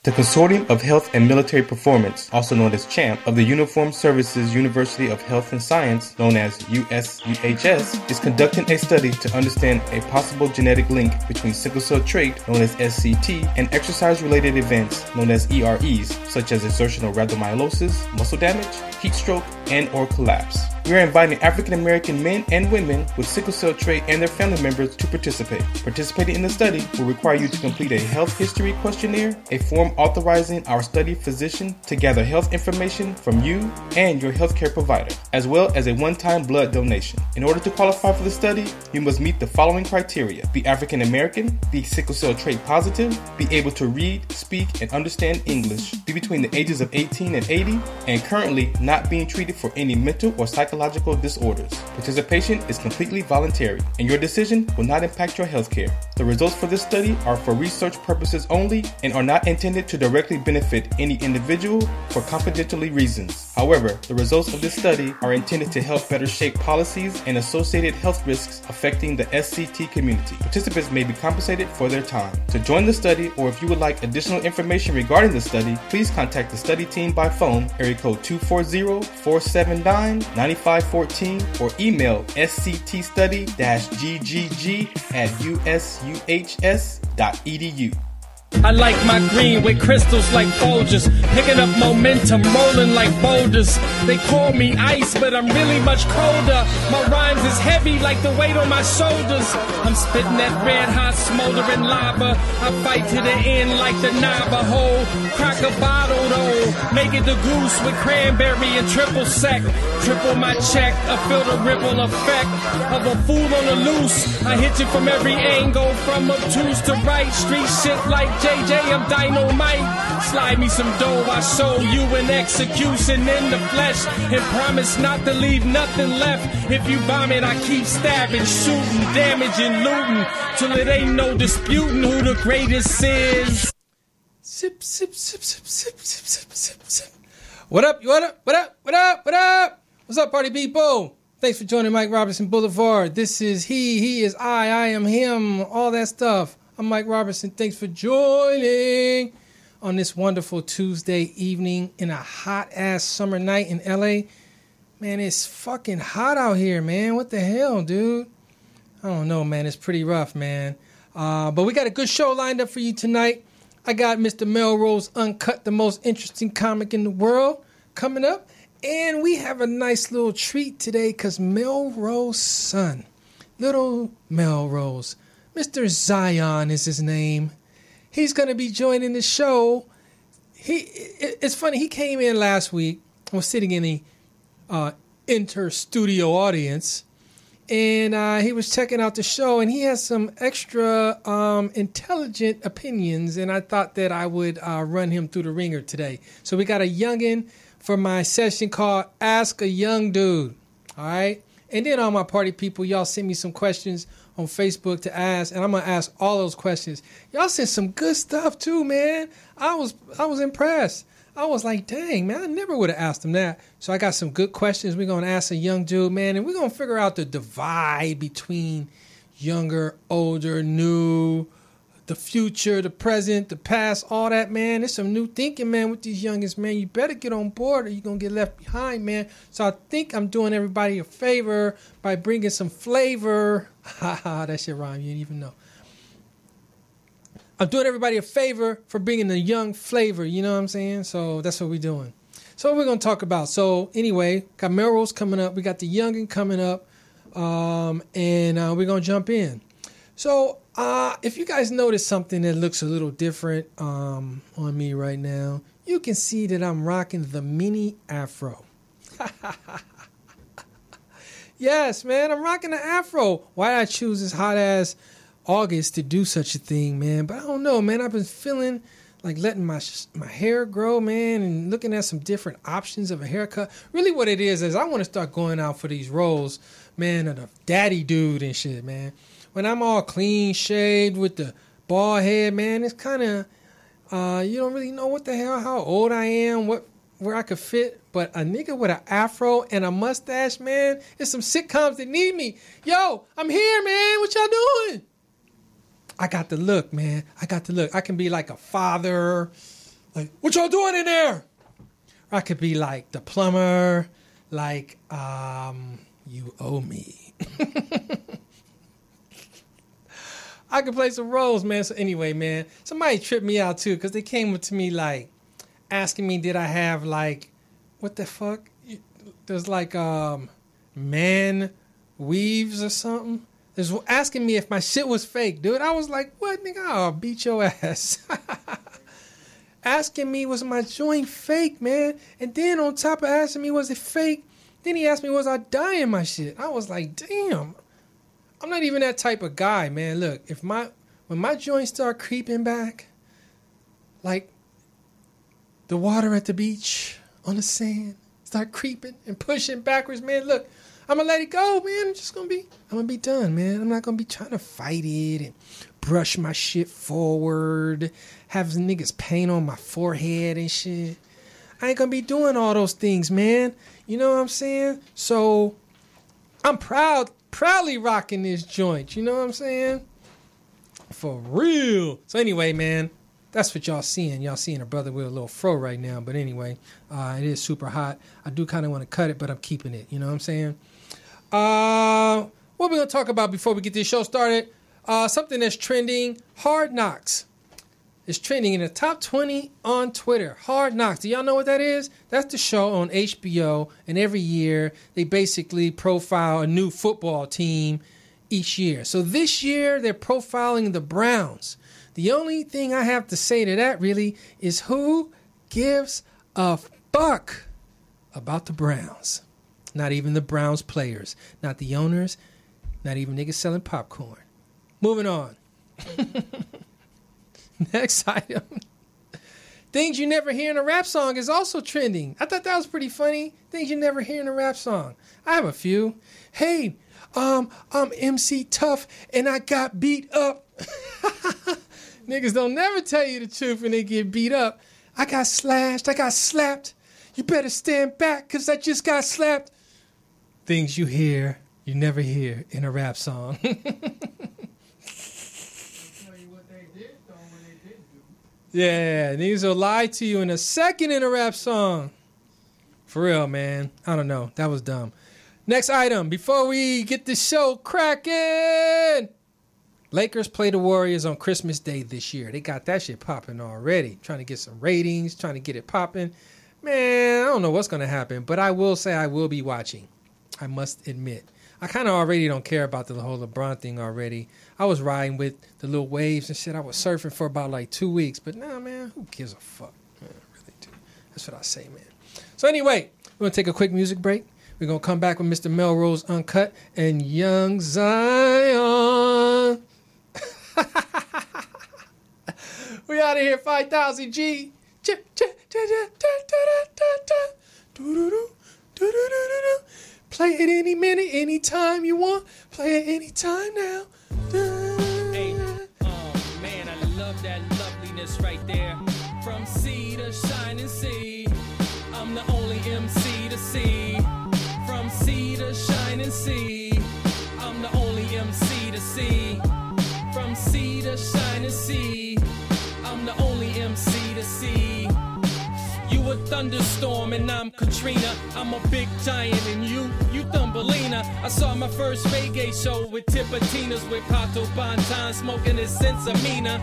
The Consortium of Health and Military Performance, also known as CHAMP, of the Uniformed Services University of Health and Science, known as USUHS, is conducting a study to understand a possible genetic link between sickle cell trait, known as SCT, and exercise-related events, known as EREs, such as exertional rhabdomyolysis, muscle damage, heat stroke, and or collapse. We are inviting African American men and women with sickle cell trait and their family members to participate. Participating in the study will require you to complete a health history questionnaire, a form authorizing our study physician to gather health information from you and your healthcare provider, as well as a one-time blood donation. In order to qualify for the study, you must meet the following criteria: be African American, be sickle cell trait positive, be able to read, speak, and understand English, be between the ages of 18 and 80, and currently not being treated for any mental or psychological disorders. Participation is completely voluntary, and your decision will not impact your healthcare. The results for this study are for research purposes only and are not intended to directly benefit any individual for confidentiality reasons. However, the results of this study are intended to help better shape policies and associated health risks affecting the SCT community. Participants may be compensated for their time. To join the study, or if you would like additional information regarding the study, please contact the study team by phone, area code 240-479-9514, or email sctstudy-ggg@usuhs.edu. I like my green with crystals like Folgers, picking up momentum, rolling like boulders. They call me ice, but I'm really much colder. My rhymes is heavy like the weight on my shoulders. I'm spitting that red hot smoldering lava. I fight to the end like the Navajo. Crack a bottle though, make it the goose with cranberry and triple sec. Triple my check, I feel the ripple effect of a fool on the loose. I hit you from every angle, from obtuse to right. Street shit like JJ, I'm dynamite. Slide me some dough, I show you an execution in the flesh, and promise not to leave nothing left. If you bomb it, I keep stabbing, shooting, damaging, looting, till it ain't no disputing who the greatest is. Sip, sip, sip, sip, sip, sip, sip, sip, sip. What up, what up, what up, what up, what up? What's up, party people? Thanks for joining Mike Robertson Boulevard. This is he is I am him, all that stuff. I'm Mike Robertson. Thanks for joining on this wonderful Tuesday evening in a hot-ass summer night in L.A. Man, it's fucking hot out here, man. What the hell, dude? I don't know, man. It's pretty rough, man. But we got a good show lined up for you tonight. I got Mr. Mellroz Uncutt, the most interesting comic in the world, coming up. And we have a nice little treat today because Mellroz's son, little Mellroz, Mr. Zion is his name. He's going to be joining the show. It's funny, he came in last week. I was sitting in the inter-studio audience, and he was checking out the show, and he has some extra intelligent opinions, and I thought that I would run him through the ringer today. So we got a youngin' for my session called Ask a Young Dude. All right? And then all my party people, y'all send me some questions on Facebook to ask, and I'm going to ask all those questions. Y'all sent some good stuff too, man. I was impressed. I was like, dang, man, I never would have asked him that. So I got some good questions we're going to ask a young dude, man, and we're going to figure out the divide between younger, older, new, the future, the present, the past, all that, man. There's some new thinking, man, with these youngest, man. You better get on board or you're going to get left behind, man. So I think I'm doing everybody a favor by bringing some flavor. Ha, that shit rhyme. You didn't even know. I'm doing everybody a favor for bringing the young flavor. You know what I'm saying? So that's what we're doing. So what we're going to talk about. So anyway, got Mellroz coming up. We got the youngin' coming up. And we're going to jump in. So if you guys notice something that looks a little different on me right now, you can see that I'm rocking the mini afro. Yes, man, I'm rocking the afro. Why did I choose this hot-ass August to do such a thing, man? But I don't know, man. I've been feeling like letting my hair grow, man, and looking at some different options of a haircut. Really what it is I want to start going out for these roles, man, of the daddy dude and shit, man. When I'm all clean shaved with the bald head, man, it's kind of, you don't really know what the hell, how old I am, where I could fit. But a nigga with an afro and a mustache, man, there's some sitcoms that need me. Yo, I'm here, man. What y'all doing? I got the look, man. I got the look. I can be like a father, Like, what y'all doing in there? Or I could be like the plumber, like, you owe me. I could play some roles, man. So anyway, man, somebody tripped me out too because they came up to me like asking me, did I have like, what the fuck? There's like man weaves or something. There's asking me if my shit was fake, dude. I was like, what, nigga? I'll beat your ass. Asking me, was my joint fake, man? And then on top of asking me, was it fake? Then he asked me, was I dyeing my shit? I was like, damn. I'm not even that type of guy, man. Look, when my joints start creeping back, like the water at the beach on the sand, start creeping and pushing backwards, man. Look, I'm gonna let it go, man. I'm gonna be done, man. I'm not gonna be trying to fight it and brush my shit forward, have niggas paint on my forehead and shit. I ain't gonna be doing all those things, man. You know what I'm saying? So I'm proudly rocking this joint. You know what I'm saying? For real. So anyway, man, that's what y'all seeing. Y'all seeing a brother with a little fro right now. But anyway, it is super hot. I do kind of want to cut it, but I'm keeping it. You know what I'm saying? What we going to talk about before we get this show started? Something that's trending. Hard Knocks. It's trending in the top 20 on Twitter. Hard Knocks. Do y'all know what that is? That's the show on HBO. And every year, they basically profile a new football team each year. So this year, they're profiling the Browns. The only thing I have to say to that, really, is who gives a fuck about the Browns? Not even the Browns players. Not the owners. Not even niggas selling popcorn. Moving on. Next item. Things you never hear in a rap song is also trending. I thought that was pretty funny. Things you never hear in a rap song. I have a few. Hey, I'm MC Tough and I got beat up. Niggas don't never tell you the truth when they get beat up. I got slashed. I got slapped. You better stand back because I just got slapped. Things you never hear in a rap song. Yeah, niggas will lie to you in a second in a rap song. For real, man. I don't know. That was dumb. Next item. Before we get the show cracking. Lakers play the Warriors on Christmas Day this year. They got that shit popping already. Trying to get some ratings. Trying to get it popping. Man, I don't know what's going to happen. But I will say I will be watching. I must admit. I kind of already don't care about the whole LeBron thing already. I was riding with the little waves and shit. I was surfing for about like 2 weeks. But nah, man, who gives a fuck? Man, I really do. That's what I say, man. So anyway, we're going to take a quick music break. We're going to come back with Mr. Mellroz Uncut and Young Zion. We out of here, 5,000 G. Play it any minute, anytime you want. Play it anytime now. Hey, oh man, I love that loveliness right there. From sea to shining sea, I'm the only MC to see. From sea to shining sea, I'm the only MC to see. From sea to shining sea, I'm the only MC to see. You a thunderstorm and I'm Katrina. I'm a big giant and you Thumbelina. I saw my first reggae show with Tipatinas with Pato Bonton smoking his Sensamina.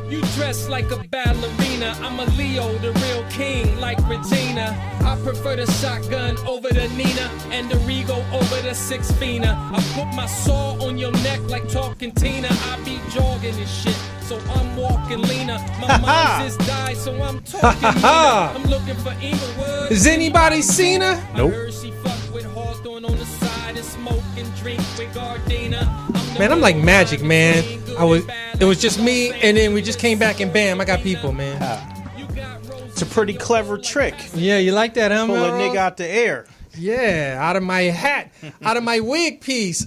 You dress like a ballerina. I'm a Leo, the real king, like Regina. I prefer the shotgun over the Nina and the Rego over the Six Fina. I put my saw on your neck like talking Tina. I be jogging this shit, so I'm walking leaner. My mind just died, so I'm talking leaner. I'm looking for Inglewood. Has anybody seen her? Nope. I heard she fucked with Hawthorne on the side and smoke and drink with Gardena. Man, I'm like Magic, man. It was just me, and then we just came back and bam, I got people, man. It's a pretty clever trick. Yeah, you like that, huh, Pull a Mellroz? nigga out the air. Yeah, out of my hat, out of my wig piece.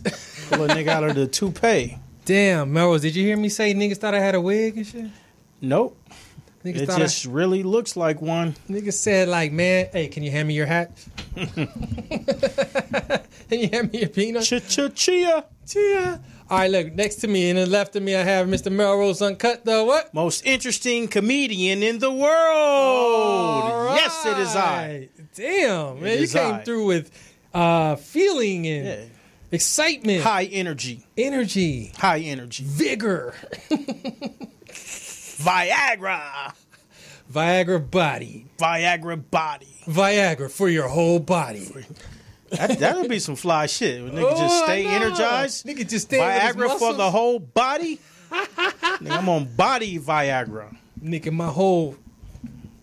Pull a nigga out of the toupee. Damn, Mellroz, did you hear me say niggas thought I had a wig and shit? Nope. Niggas It just really looks like one. Niggas said like, man, hey, can you hand me your hat? Can you hand me your peanut? Chia. Chia. All right, look, next to me and then left of me, I have Mr. Mellroz Uncutt, the what? Most interesting comedian in the world. All Yes, it is I. right. Damn, man, you is came I. through with feeling and excitement, High energy. High energy, vigor, Viagra. Viagra body, Viagra for your whole body. That would be some fly shit. Nigga just stay energized. Nigga just stay with his Viagra for muscles. the whole body. Nigga, I'm on body Viagra. Nigga, my whole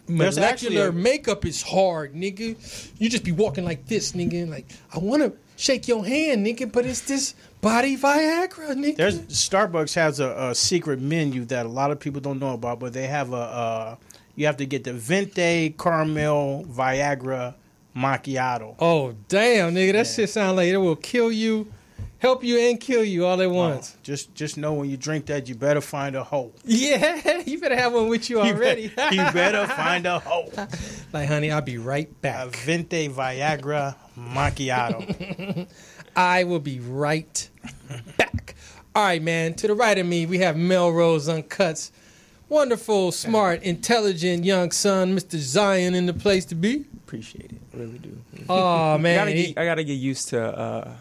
There's molecular actually makeup is hard, nigga. You just be walking like this, nigga. Like, I want to shake your hand, nigga, but it's this body Viagra, nigga. There's Starbucks has a secret menu that a lot of people don't know about, but they have you have to get the Venti caramel Viagra macchiato. Oh, damn, nigga. That shit sound like it will kill you, help you, and kill you all at once. Just know when you drink that, you better find a hoe. Yeah, you better have one with you already. You better find a hoe. Like, honey, I'll be right A back. Venti Viagra macchiato. I will be right back. All right, man. To the right of me, we have Mellroz Uncutt's wonderful, smart, intelligent young son, Mr. Zion, in the place to be. Appreciate it, really do. Oh, man. I gotta get used to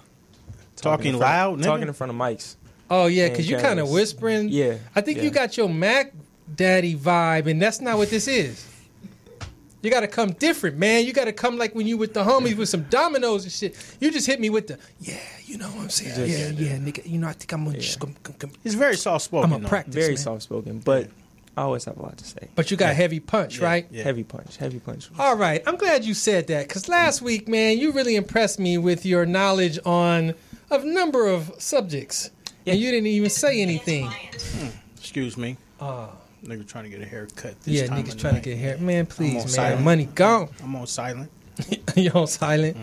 Talking in front, loud, nigga? talking in front of mics. Oh, yeah, And because you kind of cameras. whispering. Yeah, I think yeah. you got your Mac Daddy vibe, and that's not what this is. You got to come different, man. You got to come like when you with the homies with some dominoes and shit. You just hit me with the, you know what I'm saying? Yeah, nigga. You know, I think I'm going to just come. He's very soft spoken. I'm going to practice, Very man. soft spoken, but I always have a lot to say. But you got heavy punch, right? Yeah. Heavy punch. All right. I'm glad you said that because last week, man, you really impressed me with your knowledge on a number of subjects. Yeah. And you didn't even say anything. Excuse me. Nigga trying to get a haircut this Yeah, time niggas of trying night. to get hair. Man, please, man. silent. Money gone. I'm on silent. You're on silent.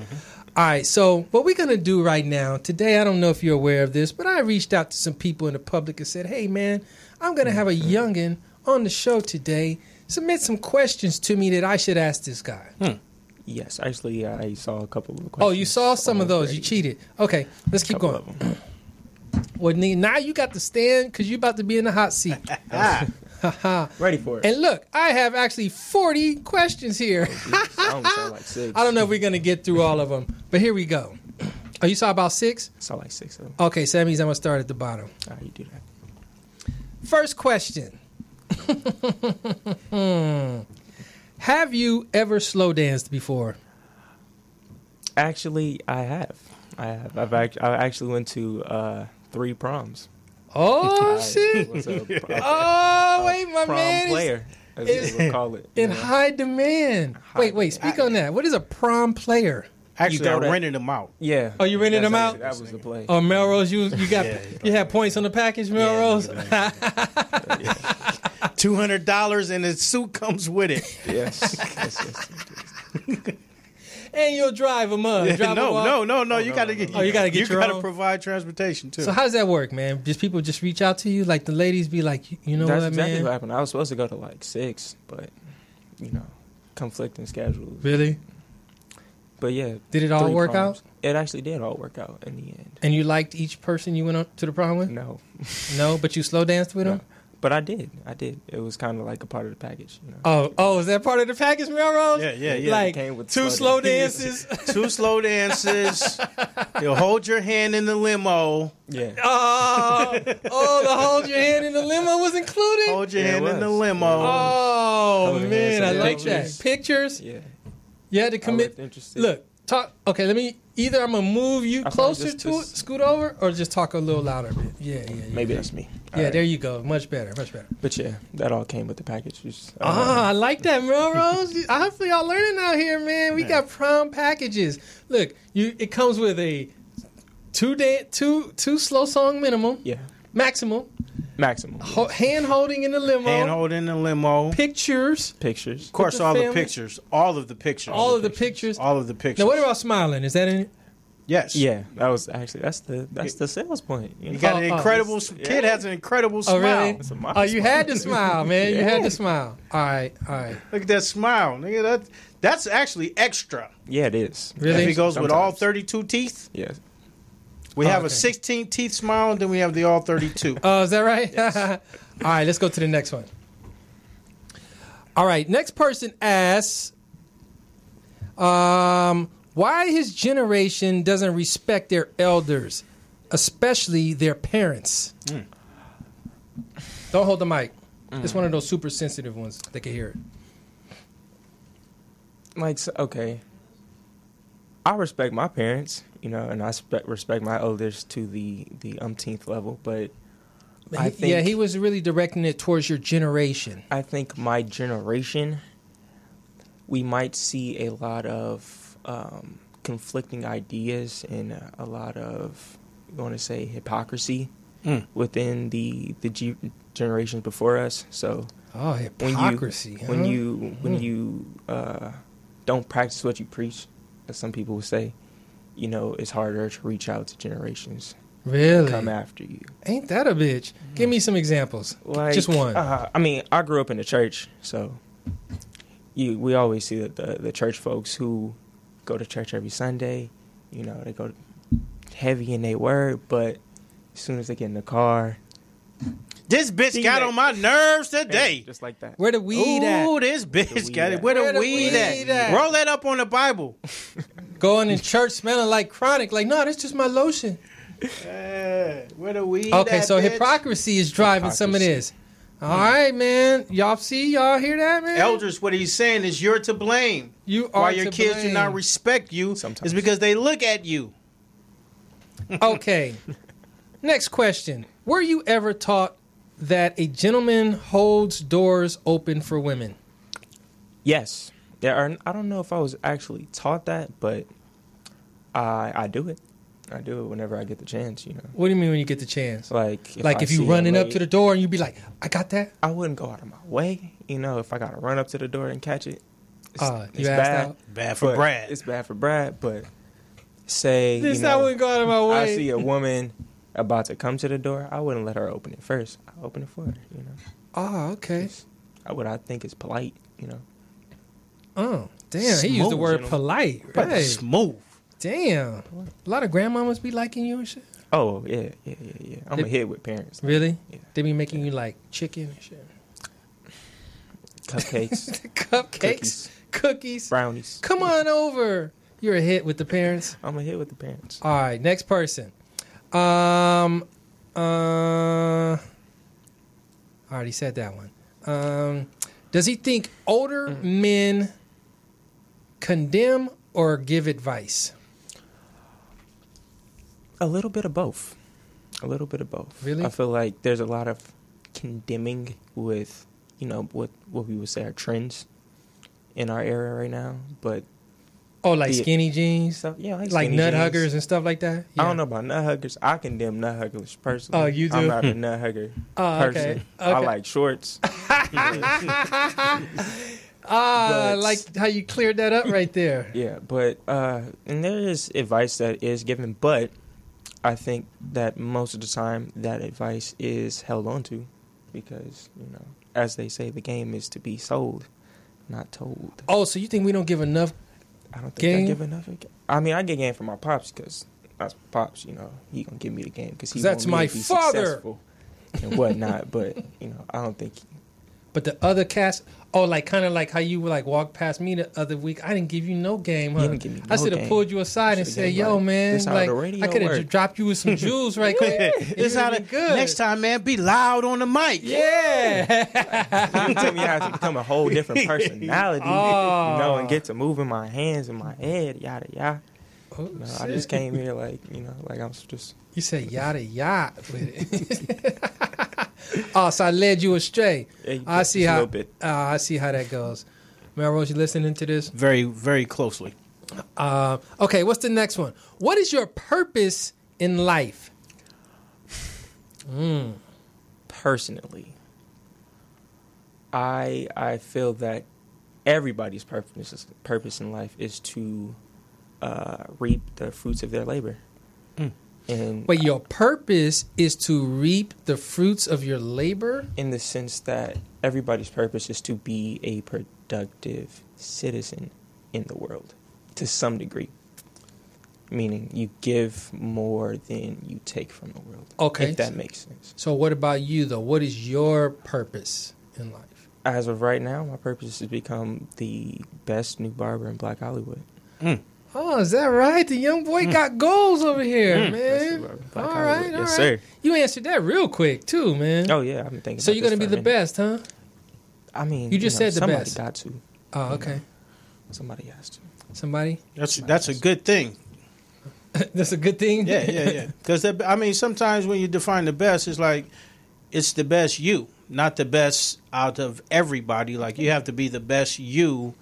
All right, so what we're going to do right now, today, I don't know if you're aware of this, but I reached out to some people in the public and said, hey, man, I'm going to have a youngin' on the show today. Submit some questions to me that I should ask this guy. Yes, actually, I saw a couple of questions. Oh, you saw some of those. already. You cheated. Okay, let's keep Couple going. of them. Well, now you got to stand because you're about to be in the hot seat. Ready for it. And look, I have actually 40 questions here. I only saw like 6. I don't know if we're going to get through all of them, but here we go. Oh, you saw about 6? I saw like 6 of them. Okay, so that means I'm going to start at the bottom. All right, you do that. First question. Have you ever slow danced before? Actually, I have. I actually went to 3 proms. Oh, I shit. was a Oh, wait, my prom man. player, as is they would call it. In you know? high demand. Wait, speak on that. What is a prom player? Actually, I go to- rented them out. Yeah. Oh, you rented That's them out? That was the play. Oh, Mellroz, you got Yeah. you had points on the package, Mellroz? $200 and the suit comes with it. Yes. And you'll drive them up. Drive 'em off. No. You got to get. Oh, you gotta get your gotta own? provide transportation too. So how does that work, man? Just people just reach out to you? Like the ladies be like, you know That's what, exactly man? what happened. I was supposed to go to like 6, but conflicting schedules. Really? But yeah, Did it all 3 work proms. out? It actually did all work out in the end. And you liked each person you went on to the prom with? No, No, but you slow danced with them? but I did. It was kind of like a part of the package. You know? Oh, is that part of the package, Mellroz? Yeah. Like Came with 2 slow dances. 2 slow dances. He'll hold your hand in the limo. Yeah. The hold your hand in the limo was included? Hold your Yeah, it hand in the was. limo. Oh, Holding man, I hands, like pictures. that. Pictures? Yeah. You had to I commit. looked interested. Look, talk. Okay, let me. Either I'm gonna move you I thought closer just- to it, just- scoot over, or just talk a little louder a bit. Yeah. Maybe that's me. Yeah, All right. there you go. Much better. But yeah, that all came with the package. I like that, Mellroz. Hopefully, y'all learning out here, man. We got prom packages. Look, it comes with a two slow song minimum, Yeah. maximum, Maximum. hand holding in the limo, Hand holding in the limo. pictures. Pictures. Of course, the all the family. pictures. All of the pictures. All of the pictures. All of the pictures. Now, what about smiling? Is that in it? Yes. Yeah, that was actually that's the sales point. You You know? got an Oh, incredible. Kid has an incredible smile. Oh, really? It's a modest Oh, you had to smile. smile, man. You Yeah. had to smile. All right. Look at that smile, nigga. That's actually extra. Yeah, it is. Really? If he goes with all Sometimes. 32 teeth. Yeah. We have okay. a 16 teeth smile, and then we have the all 32. Oh, is that right? Yes. All right, let's go to the next one. All right, next person asks, why his generation doesn't respect their elders, especially their parents. Don't hold the mic. It's one of those super sensitive ones. They can hear it. Like, okay, I respect my parents, you know, and I respect my elders to the umpteenth level, but I think, he was really directing it towards your generation. I think my generation, we might see a lot of conflicting ideas and a lot of, I want to say, hypocrisy within the generations before us. So, hypocrisy. When you don't practice what you preach, as some people would say, you know, it's harder to reach out to generations. Really? Come after you. Ain't that a bitch? Give me some examples. Like, just one. I mean, I grew up in the church, so we always see the church folks who go to church every Sunday. You know, they go heavy in their word, but as soon as they get in the car, This bitch got on my nerves today. just like that. Where the weed at? Ooh, this bitch got it. Where the weed weed at? at? Roll that up on the Bible. Going in church smelling like chronic. Like, no, that's just my lotion. Where the weed Okay, at, so bitch? hypocrisy is driving some of this. All right, man. Y'all hear that, man? Elders, what he's saying is you're to blame. You are Why your to kids do blame. not respect you Sometimes. is because they look at you. Okay. Next question. Were you ever taught that a gentleman holds doors open for women? Yes, there are. I don't know if I was actually taught that, but I do it. I do it whenever I get the chance. You know, What do you mean when you get the chance? like If you running up to the door and you be like, I got that? I wouldn't go out of my way. You know, if I gotta run up to the door and catch it, it's You asked bad. out? Bad for But Brad. It's bad for Brad, but say This you I know, wouldn't go out of my way. I see a woman about to come to the door, I wouldn't let her open it first. I open it for her. You know, Oh, okay. I think is polite. You know, Oh, damn. He used the Smooth, word gentleman. polite. But Right. smooth. Damn. A lot of grandmamas be liking you and shit. oh yeah. I'm a hit with parents. Really? Yeah. They be making you like chicken and shit. Cupcakes, Cupcakes, cookies. brownies. Come on over. You're a hit with the parents. I'm a hit with the parents. All right, next person. I already said that one. Does he think older men condemn or give advice? A little bit of both. A little bit of both. Really? I feel like there's a lot of condemning with, you know, what we would say are trends in our era right now. But Oh, like The- skinny jeans? stuff, yeah, Like skinny nut jeans. huggers and stuff like that? I don't know about nut huggers. I condemn nut huggers personally. Oh, you do? I'm not a nut hugger Oh, person. okay. I Okay. like shorts. I But- like how you cleared that up right there. Yeah, but and there is advice that is given, but I think that most of the time that advice is held on to because, you know, as they say, the game is to be sold, not told. Oh, so you think we don't give enough? I don't think Game? I give enough. I mean, I get game from my pops because that's my pops. You know, he gonna give me the game because he That's want me my to be father. successful and whatnot. But you know, I don't think. But the other cast, like kind of like how you would like walk past me the other week. I didn't give you no game, huh? You didn't give me I no should have game. pulled you aside and Should've said, gave, "Yo, like, man, this how like the radio I could have work." dropped you with some jewels right quick." This how the good. next time, man, be loud on the mic. Yeah. You tell me I have to become a whole different personality, Oh. you know, and get to moving my hands and my head, yada yada. Oh, No, I shit. just came here like, you know, like I'm just. You said yada yada with it. Oh, so I led you astray. Yeah, I just see a how. little bit. I see how that goes. Mellroz, you listening to this? Very, very closely. Okay, what's the next one? What is your purpose in life? Personally, I feel that everybody's purpose in life is to reap the fruits of their labor. And Wait, your purpose is to reap the fruits of your labor? in the sense that everybody's purpose is to be a productive citizen in the world to some degree. meaning you give more than you take from the world. Okay. If that makes sense. So what about you, though? What is your purpose in life? As of right now, my purpose is to become the best new barber in Black Hollywood. Oh, is that right? The young boy got goals over here, man. All right. Yes, sir. You answered that real quick, too, man. Oh, yeah. I've been thinking So about you're going to be the best, huh? I mean, You just said the best. Somebody got to. Oh, okay. Somebody has to. Somebody? That's a good thing. That's a good thing? Yeah. Because, I mean, sometimes when you define the best, it's like it's the best you, not the best out of everybody. Like, you have to be the best you,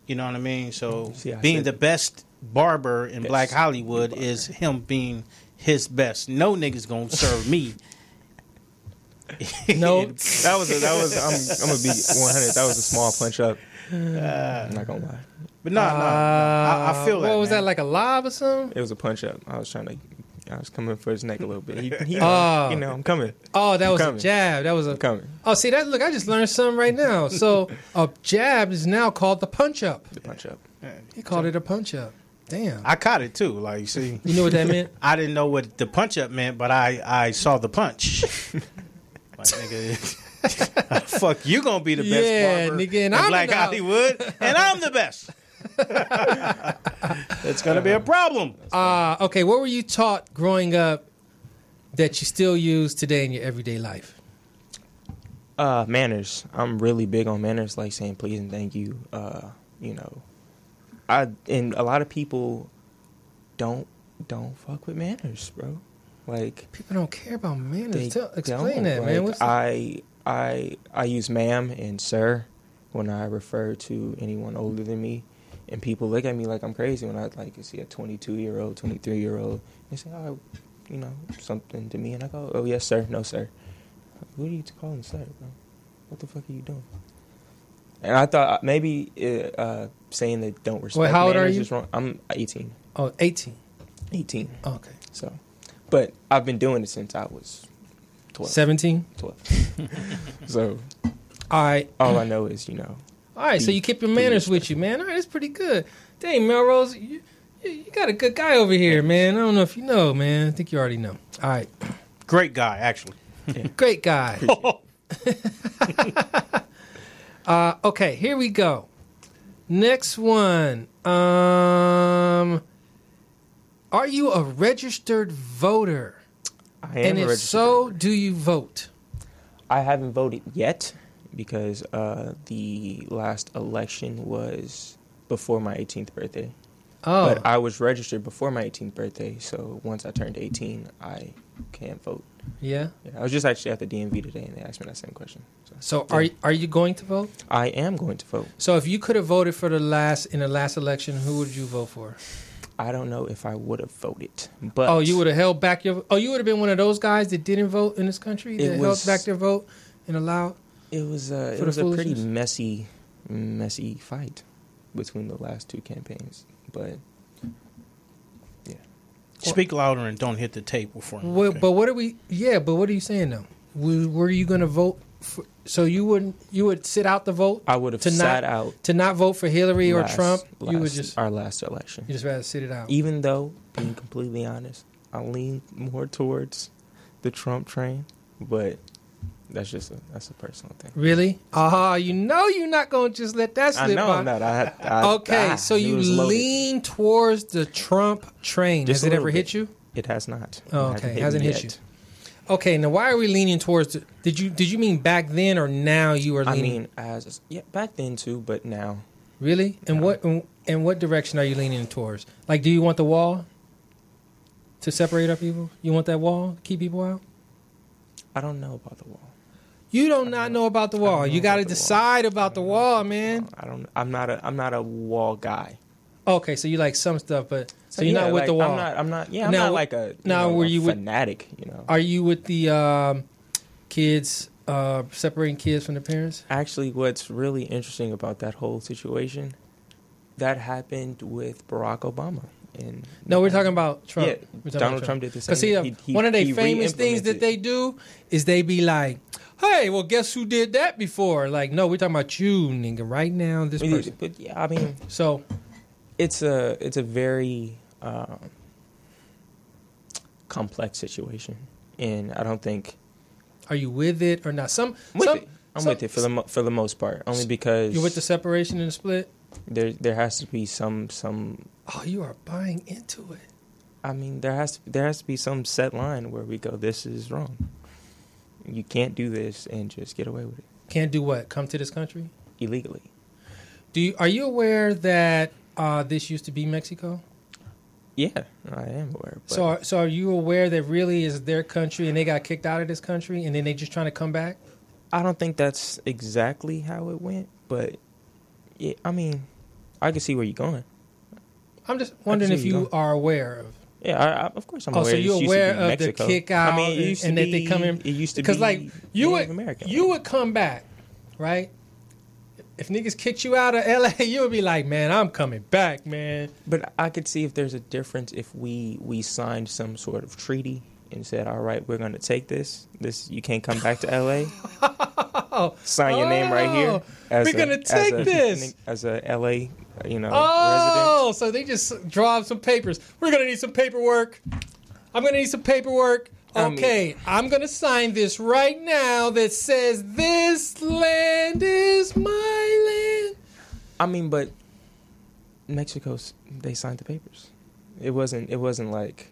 you know what I mean? So being the best barber in Black Hollywood is him being his best. No nigga's going to serve me. No. That was I'm going to be 100. That was a small punch up. I'm not going to lie. But no, I feel that. What was man. that, like a lob or something? It was a punch up. I was coming for his neck a little bit. He Oh. you know, I'm coming. Oh, that was a coming. jab. That was a. I'm coming. Oh, see that? Look, I just learned something right now. So a jab is now called the punch up. The punch up. He called it a punch up. Damn. I caught it too. Like, see, You know what that meant? I didn't know what the punch up meant, but I saw the punch. Like, nigga, fuck, you gonna be the best barber nigga, and in I'm Black the- Hollywood, and I'm the best. It's gonna be a problem. Okay, what were you taught growing up that you still use today in your everyday life? Manners. I'm really big on manners, like saying please and thank you. You know, and a lot of people don't fuck with manners, bro. Like, People don't care about manners. they Explain don't. that, man. Like, What's that? I use ma'am and sir when I refer to anyone older than me, and people look at me like I'm crazy when I see a 22-year-old, 23-year-old. They say, oh, you know, something to me, and I go, oh yes sir, no sir. What are you calling sir, bro? What the fuck are you doing? And I thought maybe saying that don't respect Wait, how old manners are you? is wrong. I'm 18. Oh, 18. 18. Oh, okay. So, but I've been doing it since I was 12. 17. 12. So All right. all I know is, you know. All right, so you keep your manners with you, man. All right, that's pretty good. Dang, Mellroz, you got a good guy over here, man. I don't know if you know, man. I think you already know. All right. Great guy, actually. Great guy. Okay, here we go. Next one. Are you a registered voter? I am And a if registered so, voter. do you vote? I haven't voted yet because the last election was before my 18th birthday. Oh, But I was registered before my 18th birthday, so once I turned 18, I can vote. yeah. Yeah, I was just actually at the DMV today, and they asked me that same question. So are you going to vote? I am going to vote. So if you could have voted for in the last election, who would you vote for? I don't know if I would have voted, but Oh, you would have held back your. Oh, you would have been one of those guys that didn't vote in this country that It held was- back their vote and allowed. It was For it the was a pretty foolishness? messy fight between the last two campaigns, but yeah, Speak louder and don't hit the table for me. Well, okay? but what are we? Yeah, but what are you saying though? Were you going to vote? So you would sit out the vote? I would have to sat not, out to not vote for Hillary or Trump. You would our last election. you just rather sit it out. Even though, being completely honest, I lean more towards the Trump train, but that's a personal thing. Really? You know you're not going to just let that slip I know by. I'm not. Okay, so it you was loaded. lean towards the Trump train. Just Has a it ever little hit bit. you? It has not. Oh, It okay, hasn't me hit yet. Okay, now why are we leaning towards? Did you mean back then or now you are I leaning? mean, back then too, but now. Really? And what direction are you leaning towards? Like, do you want the wall to separate our people? You want that wall to keep people out? I don't know about the wall. You do not know about the wall. know You got to about the wall. decide about the wall, man. I'm not a wall guy. Okay, so you like some stuff, but so you're yeah, not with like, the wall. I'm not Now, like a now, were a you with- fanatic, you know. Are you with the kids separating kids from their parents? Actually, what's really interesting about that whole situation, that happened with Barack Obama. No, we're talking about Trump. Yeah, We're talking Donald about Trump did the same. Because see, He- one of the he famous things that re-implemented- they do is they be like, "Hey, well, guess who did that before?" Like, no, we're talking about you, nigga, right now. This person. But yeah, I mean, So, it's a very complex situation, and I don't think. Are you with it or not? I'm with it for the most part, only because you're with the separation and the split. There has to be some. Oh, you are buying into it. I mean, there has to be some set line where we go, this is wrong. You can't do this and just get away with it. Can't do what? Come to this country illegally. Are you aware that this used to be Mexico? Yeah, I am aware. But so are you aware that really is their country and they got kicked out of this country and then they just trying to come back? I don't think that's exactly how it went, but yeah, I mean, I can see where you're going. I'm just wondering if you are aware of. Yeah, of course I'm aware. So you're aware of Mexico. The kick out, I mean, and that they come in. It used to be because like you American. would come back, right? If niggas kicked you out of LA, you would be like, man, I'm coming back, man. But I could see if there's a difference if we signed some sort of treaty and said, all right, we're going to take this. You can't come back to LA. Sign your name right here. We're going to take this. As a LA, resident. So they just draw up some papers. We're going to need some paperwork. I'm going to need some paperwork. Okay, I'm going to sign this right now that says this land is my land. I mean, but they signed the papers. It wasn't like,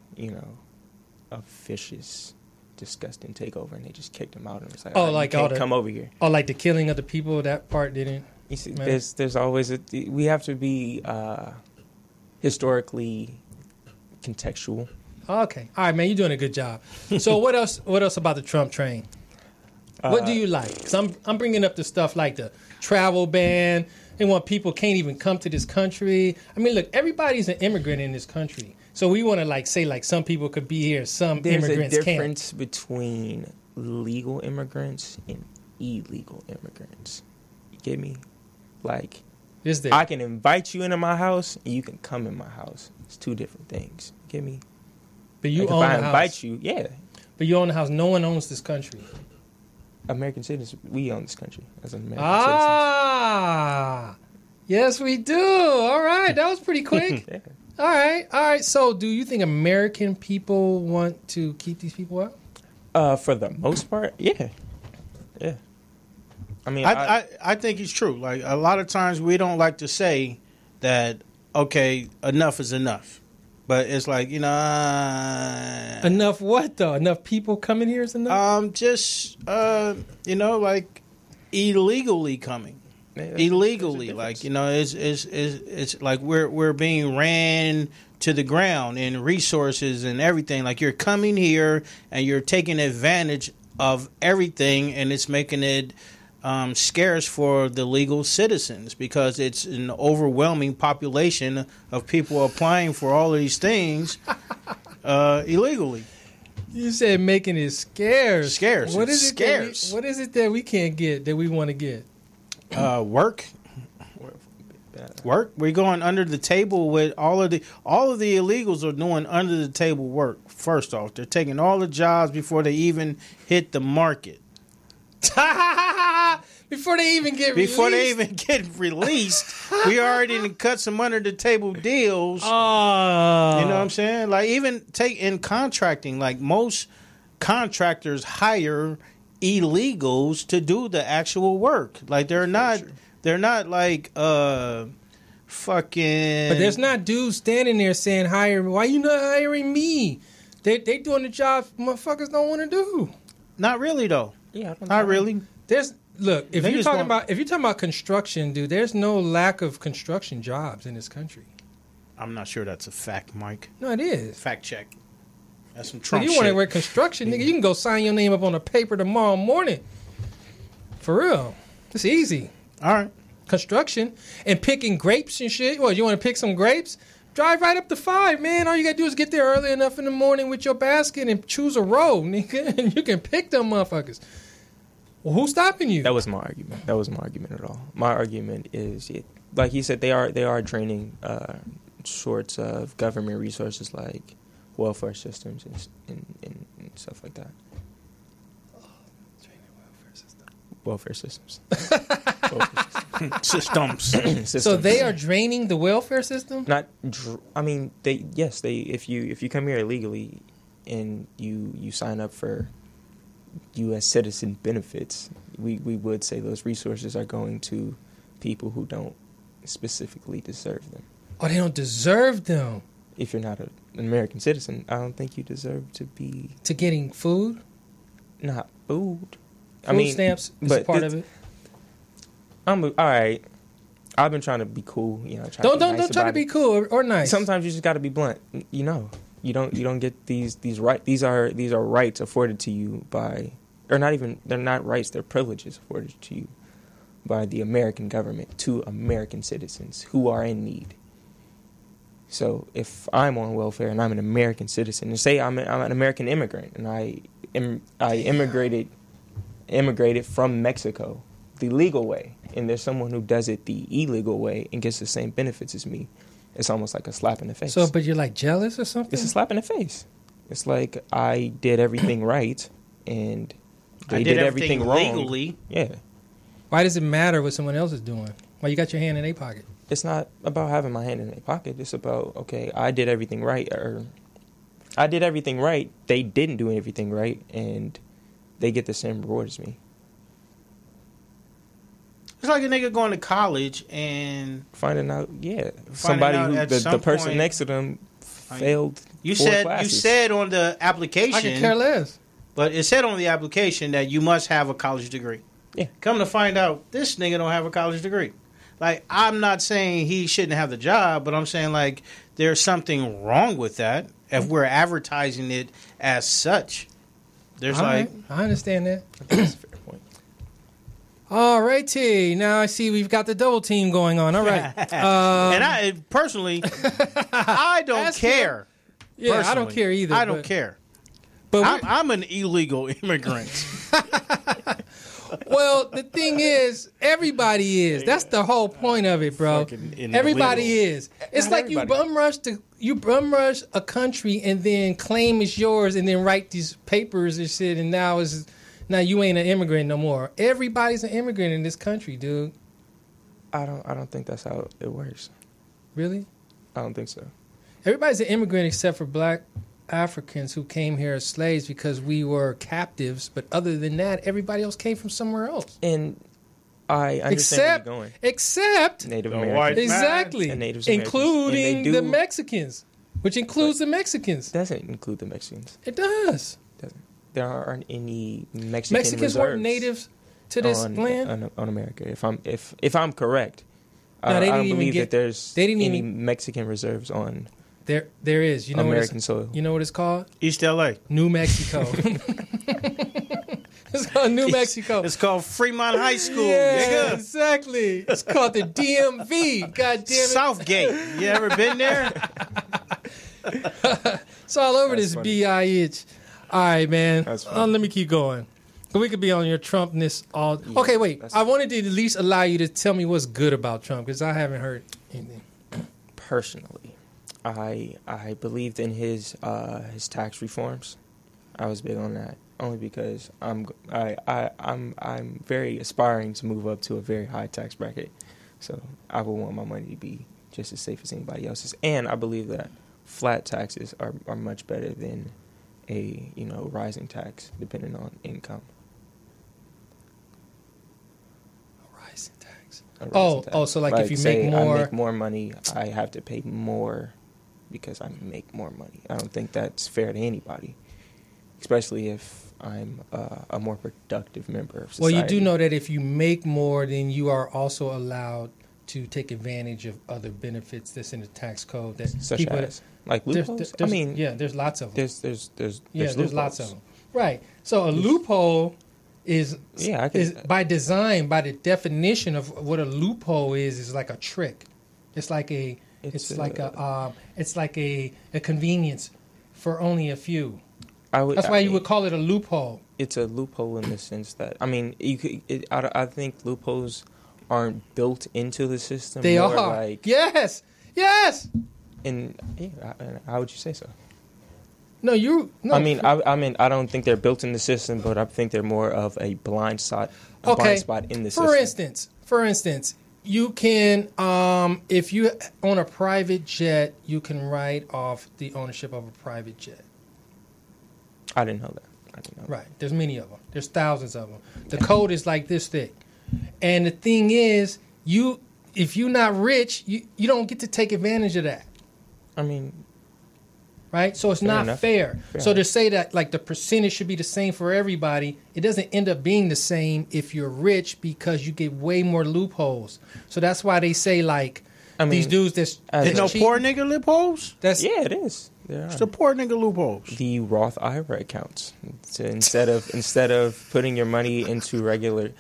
a vicious, disgusting takeover and they just kicked them out and was like, come over here. Oh, like the killing of the people, that part didn't. You see, there's always we have to be historically contextual. Okay. All right, man, you're doing a good job. So what else about the Trump train? What do you like? Because I'm bringing up the stuff like the travel ban. They want people can't even come to this country. I mean, look, everybody's an immigrant in this country. So we want to say some people could be here, some immigrants can't. There's a difference between legal immigrants and illegal immigrants. You get me? Like, I can invite you into my house and you can come in my house. It's two different things. You get me? But you own the house. If I invite you, yeah. But you own the house. No one owns this country. American citizens, we own this country as an American citizen. Yes, we do. All right, that was pretty quick. Yeah. All right. So, do you think American people want to keep these people out? For the most part, yeah. I mean, I think it's true. Like a lot of times, we don't like to say that. Okay, enough is enough. But it's like, enough what though? Enough people coming here is enough? Like illegally coming. Yeah, illegally. Like, it's like we're being ran to the ground in resources and everything. Like you're coming here and you're taking advantage of everything and it's making it scarce for the legal citizens because it's an overwhelming population of people applying for all of these things illegally. You said making it scarce. Scarce. What is it? Scarce. What is it that we can't get that we want to get? Work. Work. We're going under the table with all of the illegals are doing under the table work. First off, they're taking all the jobs before they even hit the market. Before they even get released, we already cut some under the table deals. You know what I'm saying? Like even in contracting, like most contractors hire illegals to do the actual work. Like they're not like fucking. But there's not dudes standing there saying hire me. Why you not hiring me? They doing the job motherfuckers don't want to do. Not really though. Yeah, not really. If you're talking about construction, dude, there's no lack of construction jobs in this country. I'm not sure that's a fact, Mike. No, it is. Fact check. That's some Trump shit. You want to work construction, nigga? You can go sign your name up on a paper tomorrow morning. For real, it's easy. All right. Construction and picking grapes and shit. Well, you want to pick some grapes? Drive right up to 5, man. All you gotta do is get there early enough in the morning with your basket and choose a row, nigga, and you can pick them motherfuckers. Well, who's stopping you? That was my argument. At all. My argument is, like he said, they are draining sorts of government resources like welfare systems and stuff like that. Welfare systems. Systems. So they are draining the welfare system? If you come here illegally, and you sign up for U.S. citizen benefits, we would say those resources are going to people who don't specifically deserve them. Oh, they don't deserve them. If you're not an American citizen, I don't think you deserve to be... To getting food? Not food. Food stamps is a part of it. All right. I've been trying to be cool, you know. Don't try to be cool or nice. Sometimes you just got to be blunt. You know, you don't get these right. These are rights afforded to you by, or not even. They're not rights. They're privileges afforded to you by the American government to American citizens who are in need. So if I'm on welfare and I'm an American citizen, and say I'm an American immigrant and I immigrated from Mexico the legal way, and there's someone who does it the illegal way and gets the same benefits as me, it's almost like a slap in the face. So, but you're like jealous or something? It's a slap in the face. It's like I did everything right and they did everything wrong. Legally. Yeah. Why does it matter what someone else is doing? Why you got your hand in their pocket? It's not about having my hand in their pocket. It's about, okay, I did everything right, or I did everything right. They didn't do everything right, and they get the same reward as me. It's like a nigga going to college and finding out, somebody who the person point, next to them failed. You said on the application. I could care less. But it said on the application that you must have a college degree. Yeah. Come to find out, this nigga don't have a college degree. Like, I'm not saying he shouldn't have the job, but I'm saying, like, there's something wrong with that if we're advertising it as such. There's I understand that. I think that's a fair point. All righty. Now I see we've got the double team going on. All right. And I, personally, I don't care. Yeah, personally. I don't care either. I don't care. But I'm an illegal immigrant. Well, the thing is, everybody is. That's the whole point of it, bro. Everybody is. It's like you bum rush a country and then claim it's yours and then write these papers and shit, and now you ain't an immigrant no more. Everybody's an immigrant in this country, dude. I don't think that's how it works. Really? I don't think so. Everybody's an immigrant except for black Africans who came here as slaves because we were captives, but other than that, everybody else came from somewhere else. And I understand where you're going. Except Native Americans. Exactly. And Native including the Mexicans, which includes the Mexicans. Doesn't include the Mexicans. It does. Doesn't. There aren't any Mexicans reserves weren't natives to this land on America. If I'm correct, no, I don't believe that there's any Mexican reserves on. There is. You know American soil. You know what it's called? East LA. New Mexico. It's called New Mexico. It's called Fremont High School. Yeah, exactly. It's called the DMV. God damn it. Southgate. You ever been there? It's all over this BIH. All right, man. Let me keep going. We could be on your Trumpness all. Yeah, okay, wait. I wanted to at least allow you to tell me what's good about Trump because I haven't heard anything. Personally, I believed in his tax reforms. I was big on that only because I'm very aspiring to move up to a very high tax bracket. So I would want my money to be just as safe as anybody else's, and I believe that flat taxes are much better than a rising tax depending on income. So like if you make more... I make more money, I have to pay more because I make more money. I don't think that's fair to anybody, especially if I'm a more productive member of society. Well, you do know that if you make more, then you are also allowed to take advantage of other benefits that's in the tax code. Such as? Like loopholes? There's lots of them. There's lots of them. Right. So a loophole... is by design, by the definition of what a loophole is like a trick. It's like a convenience for only a few. That's why you would call it a loophole. It's a loophole in the sense that I think loopholes aren't built into the system. They are. Like, yes. And how would you say so? No. I don't think they're built in the system, but I think they're more of a blind spot in the system. For instance, you can, if you own a private jet, you can write off the ownership of a private jet. I didn't know that. Right. There's many of them. There's thousands of them. The code is like this thick. And the thing is, if you're not rich, you don't get to take advantage of that. I mean, right? So it's not fair. So to say that like the percentage should be the same for everybody, it doesn't end up being the same if you're rich because you get way more loopholes. So that's why they say like these dudes that's there's no poor nigga loopholes? Yeah, it is. It's the poor nigga loopholes. The Roth IRA accounts. So instead of putting your money into regular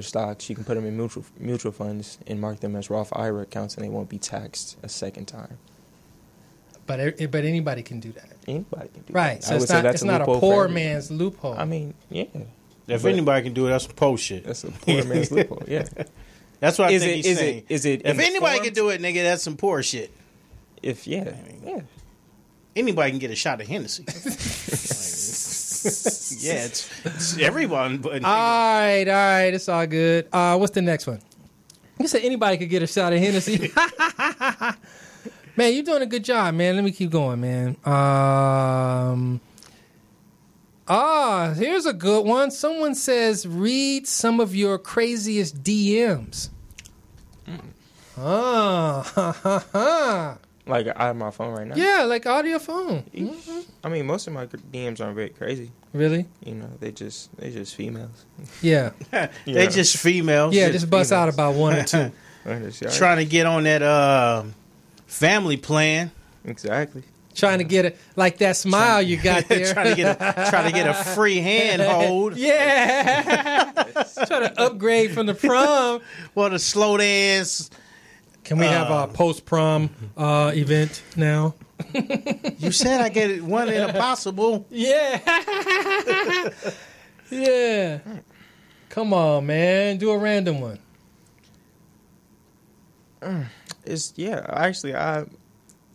stocks, you can put them in mutual funds and mark them as Roth IRA accounts, and they won't be taxed a second time. But anybody can do that. Anybody can do that. Right. So it's not a poor man's loophole. I mean, yeah. If anybody can do it, that's some poor shit. That's a poor man's loophole. Yeah. That's what I think he's saying. Is it? If anybody can do it, nigga, that's some poor shit. Anybody can get a shot of Hennessy. Yeah, it's everyone. But all right, it's all good. What's the next one? You said anybody could get a shot of Hennessy. Man, you're doing a good job, man. Let me keep going, man. Here's a good one. Someone says, read some of your craziest DMs. Like I have my phone right now. Yeah, like audio phone. Mm-hmm. I mean, most of my DMs aren't very crazy. Really? You know, they just females. Yeah, they just females. Yeah, just bust out about one or two. Trying to get on that family plan. Exactly. Trying to get it like that smile you got there. trying to get a free handhold. Yeah. Trying to upgrade from the prom. Well, the slow dance. Can we have a post-prom event now? You said I get one in a possible. Yeah. Yeah. Come on, man. Do a random one.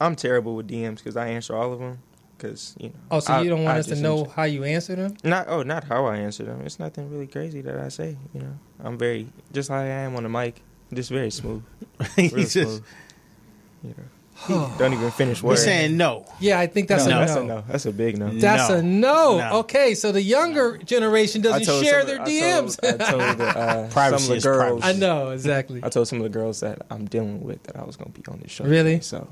I'm terrible with DMs because I answer all of them. Because you know. Oh, so you don't want us to know how you answer them? Not how I answer them. It's nothing really crazy that I say. You know, I'm very just like I am on the mic. Just very smooth. Real smooth. You know. Don't even finish words. We're saying no. Yeah, I think that's a no. That's a no. That's a big no. That's a no. Okay, so the younger generation doesn't share their DMs. I told some of the girls. I know, exactly. I told some of the girls that I'm dealing with that I was going to be on this show. Really? So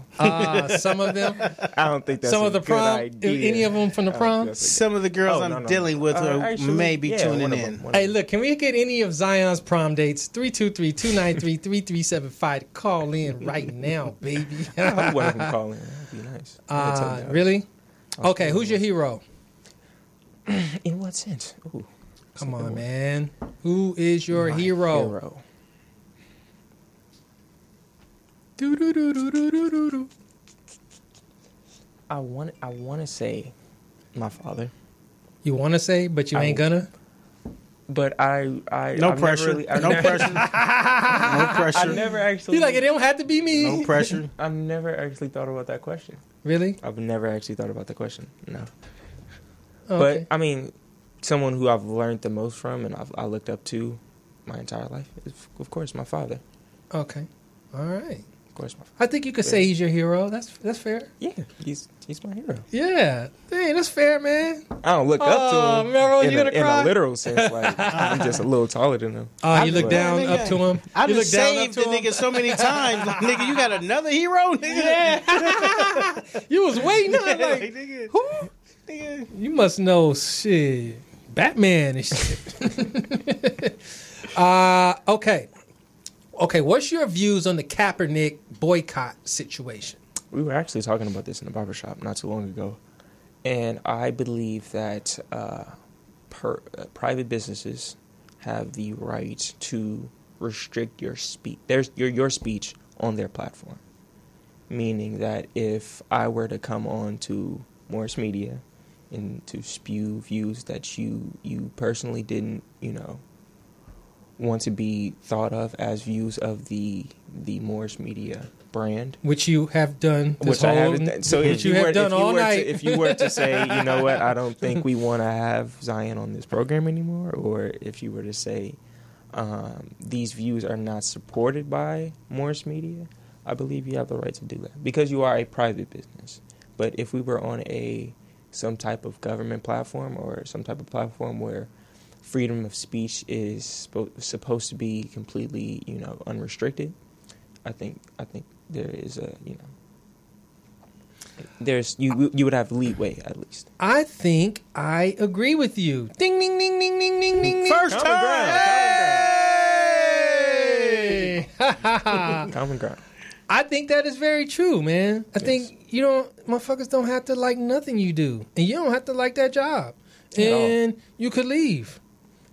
some of them? I don't think that's some of the good prom? idea. Any of them from the prom? Some of the girls I'm dealing with may be tuning in. Hey, look, can we get any of Zion's prom dates? 323-293-3375 to call in right now, baby. I hope one of them call in. That'd be nice. Really? Okay, who's your hero? In what sense? Ooh, come on, man. Who is your hero? I want to say my father. You want to say, but you ain't gonna? But no pressure. No pressure. I never actually. He's like, it don't have to be me. No pressure. I've never actually thought about that question. Really? I've never actually thought about the question. No. Okay. But I mean, someone who I've learned the most from and I looked up to my entire life is, of course, my father. Okay. All right. Of course, my father. I think you could say he's your hero. That's fair. Yeah, he's my hero. Yeah. Dang, that's fair, man. I don't look up to him Mellroz, in a literal sense. Like I'm just a little taller than him. Oh, you look down up to him? I've saved the nigga so many times. Like, nigga, you got another hero, nigga? Yeah. You was waiting on like, nigga. Who? Nigga. You must know shit. Batman and shit. Okay. Okay, what's your views on the Kaepernick boycott situation? We were actually talking about this in the barbershop not too long ago. And I believe that private businesses have the right to restrict your speech. Your speech on their platform. Meaning that if I were to come on to Morris Media and to spew views that you personally didn't, want to be thought of as views of the Morris Media brand, which you have done. So if you were to say, you know what, I don't think we want to have Zion on this program anymore, or if you were to say these views are not supported by Morris Media, I believe you have the right to do that because you are a private business. But if we were on some type of government platform or some type of platform where freedom of speech is supposed to be completely, unrestricted, I think there is you would have leeway at least. I think I agree with you. Ding, ding, ding, ding, ding, ding, ding. First Common time. ground. Common ground. I think that is very true, man. I think motherfuckers don't have to like nothing you do, and you don't have to like that job, and you could leave.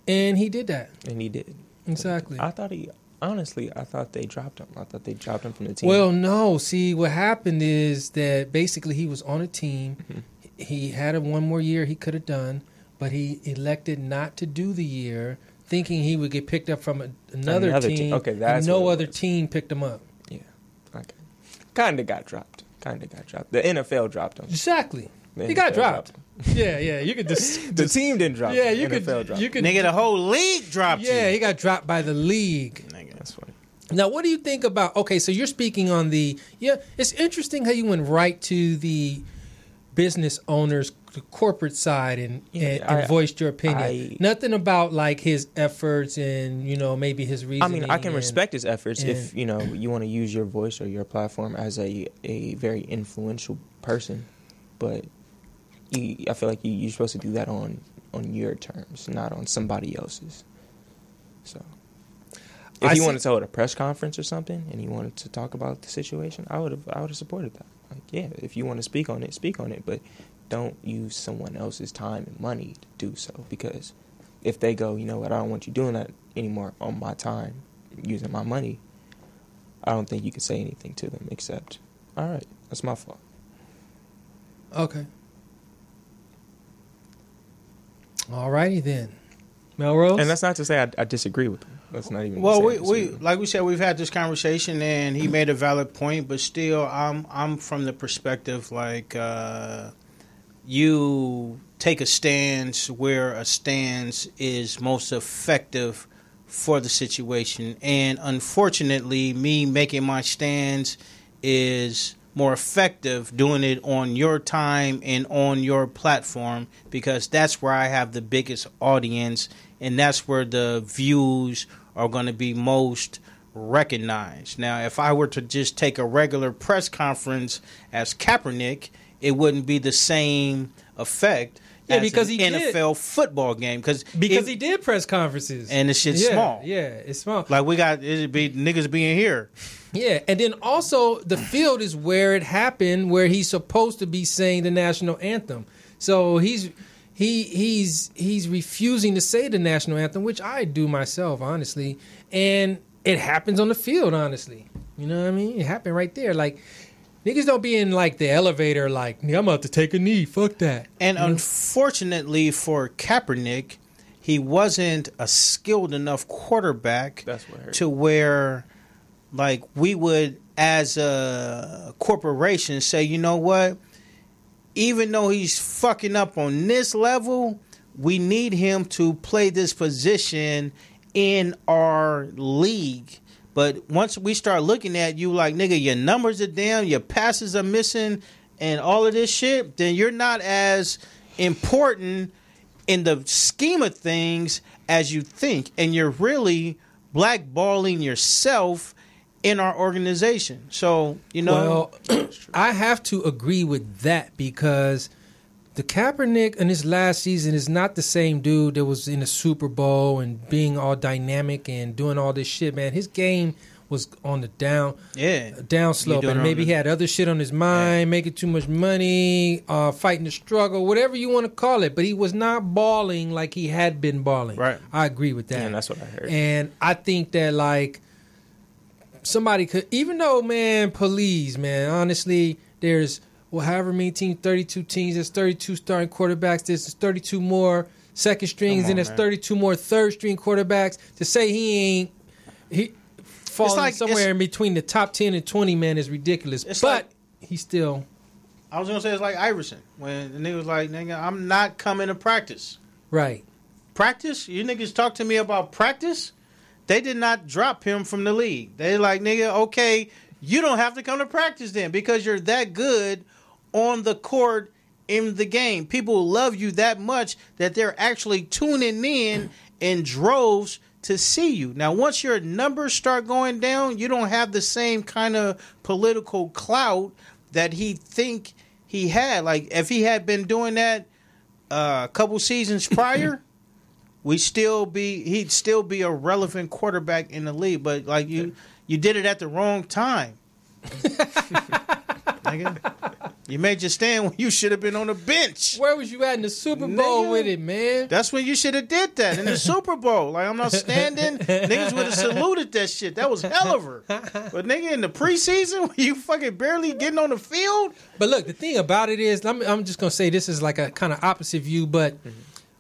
And he did that. And he did. Exactly. I thought they dropped him. I thought they dropped him from the team. Well, no. See, what happened is that basically he was on a team. Mm-hmm. He had one more year he could have done, but he elected not to do the year, thinking he would get picked up from another team. Okay, that's no other team picked him up. Yeah. Okay. Kind of got dropped. The NFL dropped him. Exactly. He got dropped. Yeah. You could just the team didn't drop. Yeah, you could. Nigga, the whole league dropped. Yeah, he got dropped by the league. Nigga, that's funny. Now, what do you think about? Okay, so you're speaking on the. Yeah, it's interesting how you went right to the business owners, the corporate side, and voiced your opinion. Nothing about like his efforts and maybe his reasoning. I mean, I can respect his efforts if you want to use your voice or your platform as a very influential person, but. I feel like you're supposed to do that on your terms, not on somebody else's. So, if he wanted to hold a press conference or something, and he wanted to talk about the situation, I would have supported that. Like, yeah, if you want to speak on it, but don't use someone else's time and money to do so. Because if they go, you know what, I don't want you doing that anymore on my time, using my money, I don't think you can say anything to them except, all right, that's my fault. Okay. Alrighty then, Mellroz. And that's not to say I disagree with him. That's not even. Well, we like we said, we've had this conversation, and he made a valid point. But still, I'm from the perspective like you take a stance where a stance is most effective for the situation, and unfortunately, me making my stance is more effective doing it on your time and on your platform, because that's where I have the biggest audience, and that's where the views are going to be most recognized. Now, if I were to just take a regular press conference as Kaepernick, it wouldn't be the same effect as because an he NFL football game. Because he did press conferences. And the shit's small. Yeah, it's small. Like it'd be niggas being here. Yeah, and then also the field is where it happened, where he's supposed to be saying the national anthem. So he's refusing to say the national anthem, which I do myself, honestly. And it happens on the field, honestly. You know what I mean? It happened right there. Like, niggas don't be in like the elevator like, I'm about to take a knee. Fuck that. And unfortunately for Kaepernick, he wasn't a skilled enough quarterback to where, like, we would, as a corporation, say, you know what? Even though he's fucking up on this level, we need him to play this position in our league. But once we start looking at you like, nigga, your numbers are down, your passes are missing, and all of this shit, then you're not as important in the scheme of things as you think. And you're really blackballing yourself in our organization. So, Well, I have to agree with that, because the Kaepernick in his last season is not the same dude that was in the Super Bowl and being all dynamic and doing all this shit, man. His game was on the down slope, and maybe he had other shit on his mind, making too much money, fighting the struggle, whatever you want to call it. But he was not balling like he had been balling. Right. I agree with that. Yeah, that's what I heard. And I think that, like, somebody could, even though, man, police, man, honestly, there's, however many teams, 32 teams, there's 32 starting quarterbacks, there's 32 more second strings, and there's 32 more third string quarterbacks. To say he falling like, somewhere in between the top 10 and 20, man, is ridiculous. But he still. I was going to say it's like Iverson, when the nigga was like, nigga, I'm not coming to practice. Right. Practice? You niggas talk to me about practice? They did not drop him from the league. They like, nigga, okay, you don't have to come to practice then, because you're that good on the court in the game. People love you that much that they're actually tuning in droves to see you. Now, once your numbers start going down, you don't have the same kind of political clout that he think he had. Like, if he had been doing that a couple seasons prior, he'd still be a relevant quarterback in the league. But like you did it at the wrong time. Nigga, you made your stand when you should have been on the bench. Where was you at in the Super Bowl with it, man? That's when you should have did that in the Super Bowl. Like, I'm not standing. Niggas would have saluted that shit. That was hell of her. But nigga, in the preseason, when you fucking barely getting on the field. But look, the thing about it is, I'm just gonna say this is like a kind of opposite view, but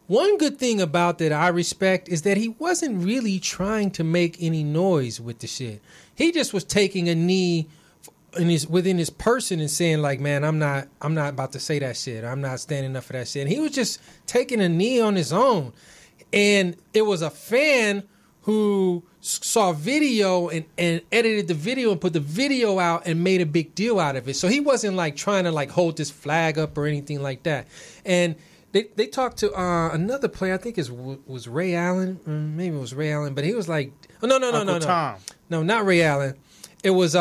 one good thing about that I respect is that he wasn't really trying to make any noise with the shit. He just was taking a knee within his person and saying like, man, I'm not about to say that shit. I'm not standing up for that shit. And he was just taking a knee on his own. And it was a fan who saw video and edited the video and put the video out and made a big deal out of it. So he wasn't like trying to like hold this flag up or anything like that. And they talked to another player, I think it was Ray Allen. Maybe it was Ray Allen, but he was like, no. Tom. No, not Ray Allen. It was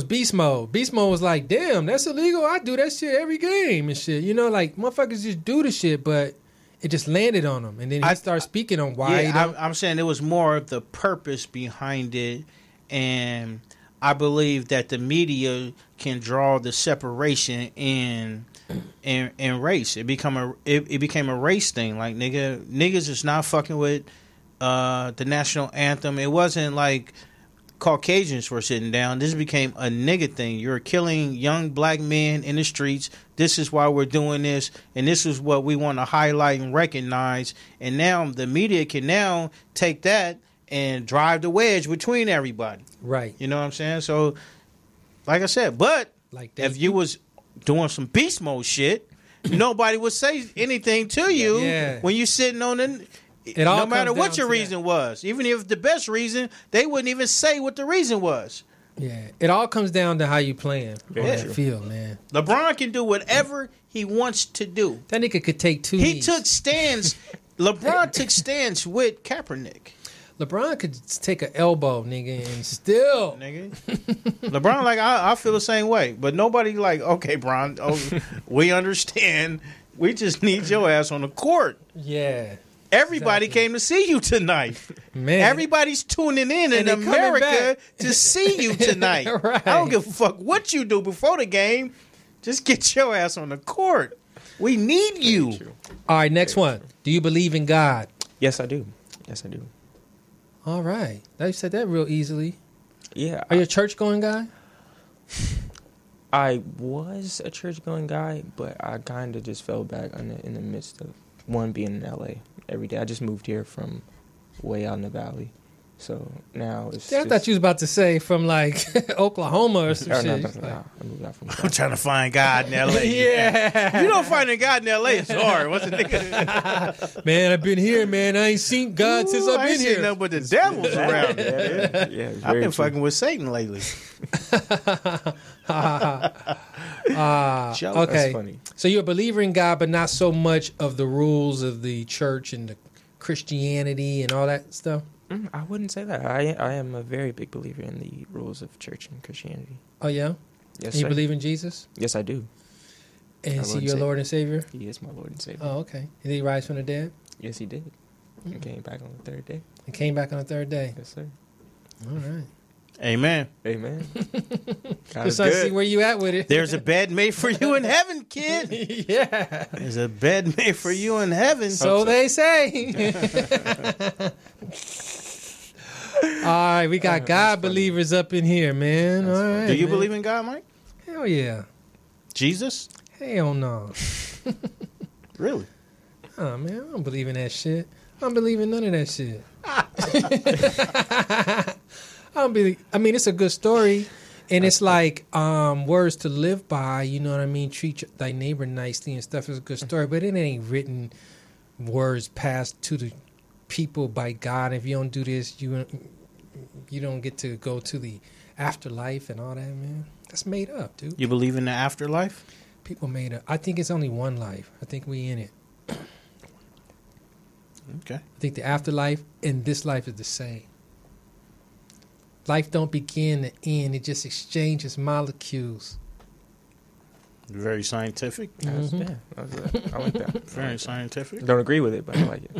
Beast Mode. Beast Mode was like, damn, that's illegal. I do that shit every game and shit. You know, like motherfuckers just do the shit, but it just landed on him. And then he started speaking on why. Yeah, I'm saying it was more of the purpose behind it, and I believe that the media can draw the separation in race. It became a race thing. Like niggas is not fucking with the national anthem. It wasn't like Caucasians were sitting down. This became a nigga thing. You're killing young black men in the streets. This is why we're doing this, and this is what we want to highlight and recognize. And now the media can now take that and drive the wedge between everybody. Right. You know what I'm saying? So, like I said, but like if you was doing some beast mode shit, nobody would say anything to you when you sitting on the... No matter what your reason was. Even if the best reason, they wouldn't even say what the reason was. Yeah. It all comes down to how you playing on that field, man. LeBron can do whatever he wants to do. That nigga could take two He knees. took stands. LeBron took stands with Kaepernick. LeBron could take an elbow, nigga, and still. Nigga. LeBron, like, I feel the same way. But nobody like, okay, Bron, we understand. We just need your ass on the court. Yeah. Everybody came to see you tonight. Man. Everybody's tuning in America to see you tonight. Right. I don't give a fuck what you do before the game. Just get your ass on the court. We need you. All right, next one. Do you believe in God? Yes, I do. Yes, I do. All right. Now you said that real easily. Yeah. Are you a church-going guy? I was a church-going guy, but I kind of just fell back in the midst of one being in L.A. every day. I just moved here from way out in the valley. So now it's I thought you was about to say from like Oklahoma or some shit. No, I moved out from I'm trying to find God in L.A. Yeah. You don't find God in L.A. It's hard. What's the nigga? Man, I've been here, man. I ain't seen God since I've I been ain't here. seen nothing but the devils around. Yeah, I've been fucking with Satan lately. Okay. That's funny. So you're a believer in God, but not so much of the rules of the church and the Christianity and all that stuff? I wouldn't say that. I am a very big believer in the rules of church and Christianity. Oh, yeah? Yes, and you sir. believe in Jesus? Yes, I do. And is he your Lord and Savior? He is my Lord and Savior. Oh, okay. Did he rise from the dead? Yes, he did. And came back on the third day. And came back on the third day? Yes, sir. All right. Amen. Amen. Just trying to see where you at with it. There's a bed made for you in heaven, kid. Yeah. There's a bed made for you in heaven. So they say. All right, we got God believers up in here, man. All right. Do you man. believe in God, Mike? Hell yeah. Jesus? Hell no. Really? Oh, man, I don't believe in that shit. I don't believe in none of that shit. I don't believe. I mean, it's a good story, and it's like words to live by. You know what I mean? Treat thy neighbor nicely and stuff is a good story, but it ain't written words passed to the people by God. If you don't do this, you don't get to go to the afterlife and all that, man. That's made up, dude. You believe in the afterlife? People made it. I think it's only one life. I think we in it. Okay. I think the afterlife and this life is the same. Life don't begin to end. It just exchanges molecules. Very scientific. That's, yeah, I like that. Very scientific. Don't agree with it, but I like it.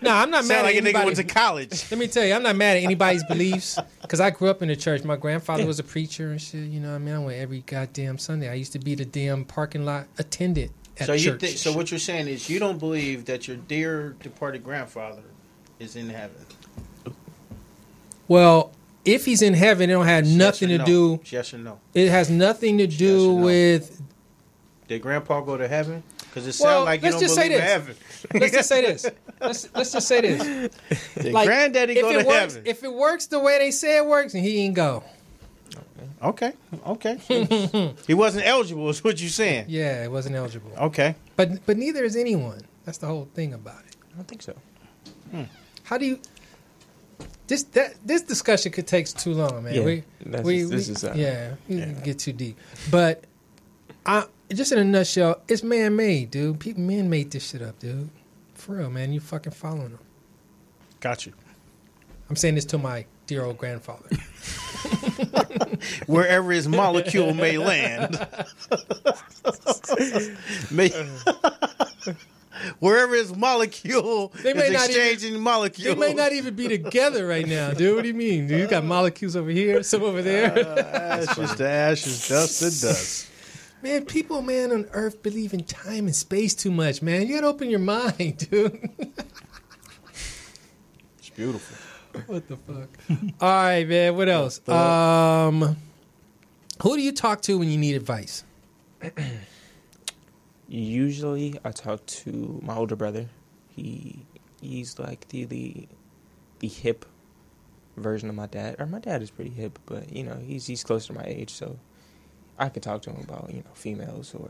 No, I'm not mad Sound like at a nigga anybody. went to college. Let me tell you, I'm not mad at anybody's beliefs because I grew up in the church. My grandfather was a preacher and shit. You know what I mean? I went every goddamn Sunday. I used to be the damn parking lot attendant at church. So what you're saying is you don't believe that your dear departed grandfather is in heaven? Well, if he's in heaven, it don't have nothing to no? do. Yes or no? It has nothing to do or no? with. Did Grandpa go to heaven? Because it sounds like you let's don't just say believe in this. heaven. Let's just say this. Let's just say this. Did Like, Granddaddy if go it to works, heaven? if it works the way they say it works, and he ain't go. Okay. He wasn't eligible, is what you're saying. Yeah, it wasn't eligible. Okay. But neither is anyone. That's the whole thing about it. I don't think so. How do you? This discussion could take too long, man. Yeah, we get too deep. But just in a nutshell, it's man-made, dude. Men made this shit up, dude. For real, man. You fucking following them. Got you. I'm saying this to my dear old grandfather. Wherever his molecule may land. Wherever his molecule They may is not exchanging molecules. They may not even be together right now, dude. What do you mean, dude? You got molecules over here, some over there. Ashes to ashes, dust to dust. Man, people, man, on Earth believe in time and space too much, man. You gotta open your mind, dude. It's beautiful. What the fuck? All right, man. What else? Who do you talk to when you need advice? Usually, I talk to my older brother. He's like the hip version of my dad. Or my dad is pretty hip, but you know he's close to my age, so I could talk to him about females, or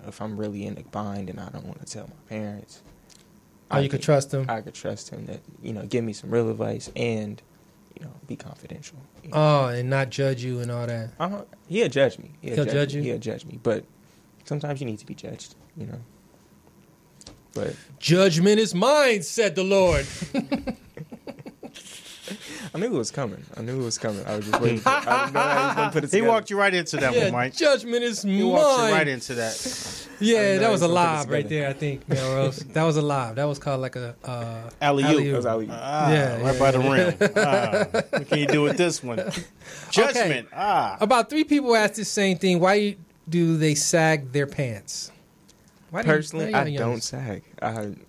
if I'm really in a bind and I don't want to tell my parents. You could trust him. I could trust him that give me some real advice and be confidential. Oh, and not judge you and all that. He'll judge me. He'll judge you? He'll judge me, but sometimes you need to be judged. But judgment is mine, said the Lord. I knew it was coming. I was just waiting. I didn't know how he was gonna put it He together. walked you right into that one, Mike. Judgment is He mine. walked you right into that. Yeah, that was a he's gonna put it live right together. there, I think, Mellroz. That was a live. That was called like a Alley-oop. alley-oop. That was how we- Right by the rim. What can you do with this one? Judgment. About 3 people asked the same thing. Why do they sag their pants? Personally, I don't sag. I'm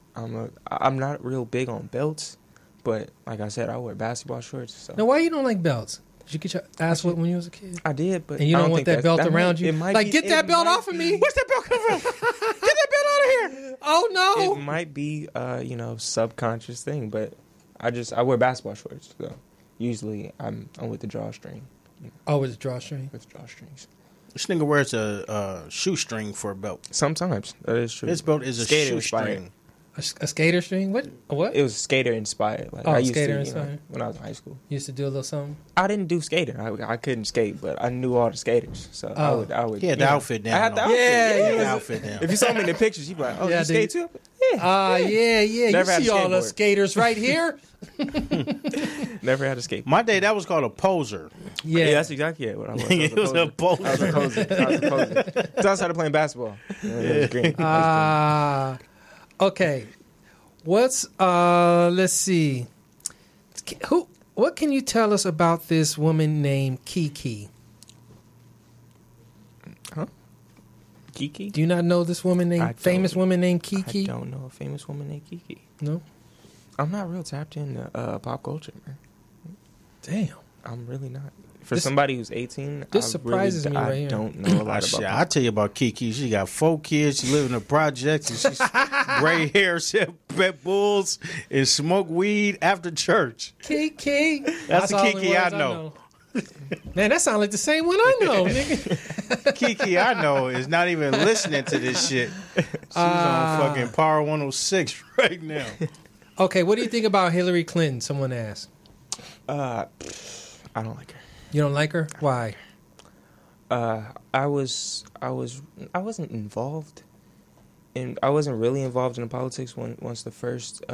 not real big on belts, but like I said, I wear basketball shorts. So. Now, why you don't like belts? Did you get your ass whipped when you was a kid? I did, but And you I don't want think that belt that around you? Like, get that belt off of me. Where's that belt come from? Get that belt out of here. Oh, no. It might be subconscious thing, but I wear basketball shorts. So usually I'm with the drawstring. Oh, it's drawstring? With drawstrings. This nigga wears a shoestring for a belt. Sometimes that is true. This belt is a Skater shoestring. inspired. A skater string? What? A what? It was skater inspired. Like Oh, I used skater to, inspired. when I was in high school. You used to do a little something? I didn't do skating. I couldn't skate, but I knew all the skaters. So I would. He had the outfit down. I had the though. outfit. Yeah, He had he the was- outfit down. If you saw me in the pictures, you'd be like, "Oh, Yeah, you skate dude. too?" Yeah. Yeah. Never You had see a all the skateboard. skaters right here? Never had a skateboard. My day, that was called a poser. Yeah, that's exactly what I was. It was a I was poser. a poser. So I started playing basketball. It was green. Okay. Let's see. What can you tell us about this woman named Kiki? Kiki? Do you not know this woman famous woman named Kiki? I don't know a famous woman named Kiki. No? I'm not real tapped into pop culture, man. Damn. I'm really not. For somebody who's 18, This surprises me right I here. don't know a lot Shit, about I tell you about Kiki. She got 4 kids. She live in the projects. And she's gray hair, she pet bulls, and smoke weed after church. Kiki. That's the all Kiki words I know. Man, that sounds like the same one I know, nigga. Kiki I know is not even listening to this shit. She's on fucking Power 106 right now. Okay, what do you think about Hillary Clinton? Someone asked. I don't like her. You don't like her? Why? I wasn't involved, and I wasn't really involved in politics once the first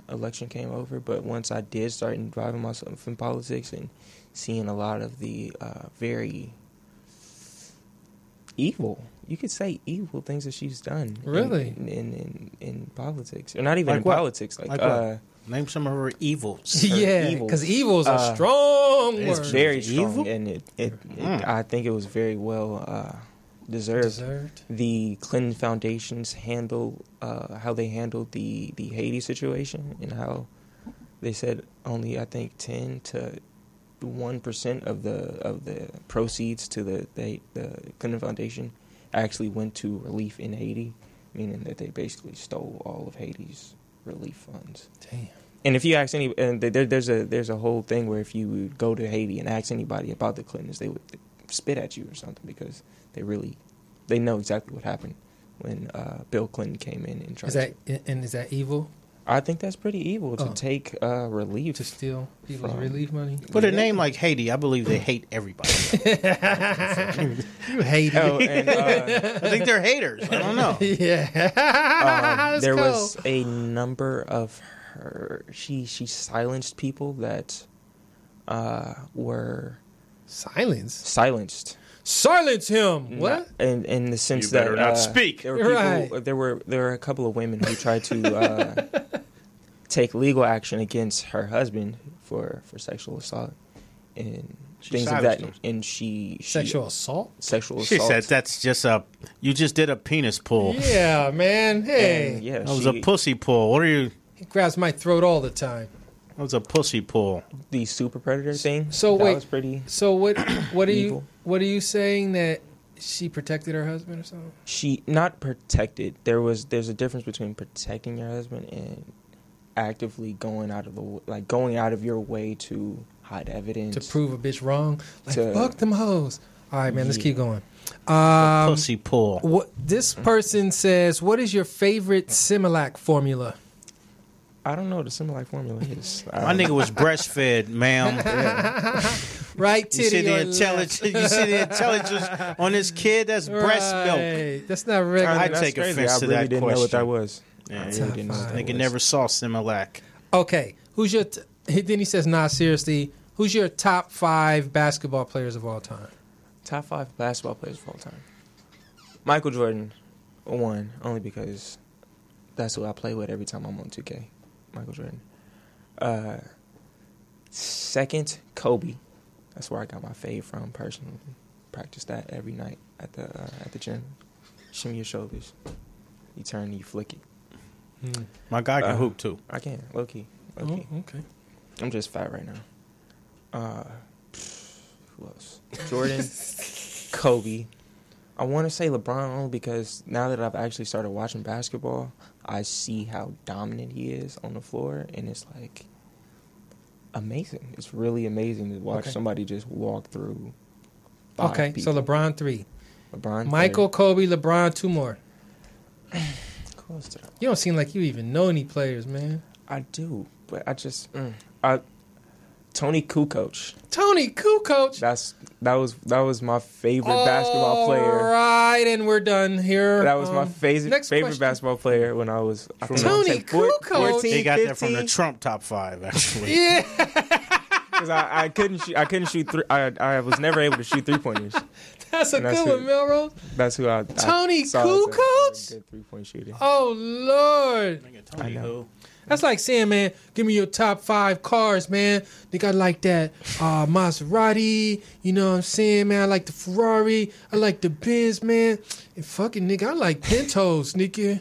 election came over. But once I did start involving myself in politics and seeing a lot of the very evil, you could say evil things that she's done. Really? In politics, or not even Like in what? politics. Like what? Name some of her evils. Yeah, evils. because evil is a strong It's word. very strong, Evil? and I think it was very well deserved. The Clinton Foundation's how they handled the Haiti situation, and how they said only, I think, 10 to 1% of the proceeds to the Clinton Foundation actually went to relief in Haiti, meaning that they basically stole all of Haiti's relief funds. Damn. And if you ask there's a whole thing where if you would go to Haiti and ask anybody about the Clintons, they would spit at you or something, because they know exactly what happened when Bill Clinton came in and tried. Is that evil? I think that's pretty evil to take relief, To steal people's from- relief money? With a name like Haiti, I believe they hate everybody. You hate Oh, it. and I think they're haters. I don't know. Yeah. there was a number of her. She silenced people that were Silence. silenced. Silence him. What? And in the sense You better that not speak. There were people. Right. There were a couple of women who tried to take legal action against her husband for sexual assault and She things of silenced that. him. And she Sexual assault? sexual She assault. said that's just you just did a penis pull. Yeah, man. Hey. And, yeah, That was a pussy pull. What are you? He grabs my throat all the time. That was a pussy pull. the super predator thing. So that wait. was pretty. So what are Evil. what are you saying, that she protected her husband or something? She not protected. There's a difference between protecting your husband and actively going out of your way to hide evidence. To prove a bitch wrong? Like, To- fuck them hoes. All right, man, let's Yeah. keep going. Pussy pull. What this person says, what is your favorite Similac formula? I don't know what the Similac formula is. My nigga was breastfed, ma'am. Right You see titty the or intelligence. You see the intelligence on this kid. That's breast milk. Right. That's not regular. I'd That's take crazy. offense I to really that didn't know what that question. was. Yeah, I yeah. really didn't know what that Nigga was. never saw Similac. Okay, who's your? Then he says, "Nah, seriously, who's your top 5 basketball players of all time?" Top 5 basketball players of all time. Michael Jordan, 1, only because that's who I play with every time I'm on 2K. Michael Jordan. Second, Kobe. That's where I got my fave from personally. Practice that every night at the gym. Shimmy your shoulders. You turn, you flick it. My guy can hoop too. I can, low key. Oh, okay. I'm just fat right now. Who else? Jordan, Kobe. I want to say LeBron only because now that I've actually started watching basketball, I see how dominant he is on the floor, and it's like amazing. It's really amazing to watch somebody just walk through. 5 Okay, people. so LeBron 3, LeBron, Michael, Kobe, LeBron 2 more. close to that. You don't seem like you even know any players, man. I do, but I just Tony Kukoc. Tony Kukoc. That was my favorite basketball player. All right, and we're done here. That was my favorite next question. basketball player when I was I think Tony I was, like, Kukoc. 14, He got that from the 15. Trump top 5, actually. Yeah, Because I couldn't shoot three. I was never able to shoot 3-pointers. that's a And that's good one, it. Melrose. That's who I Tony saw as a Kukoc? good 3-point shooter. Oh Lord. Tony who? That's like saying, man, give me your top 5 cars, man. They got like that Maserati, you know what I'm saying, man? I like the Ferrari, I like the Benz, man. And fucking nigga, I like Pintos, nigga.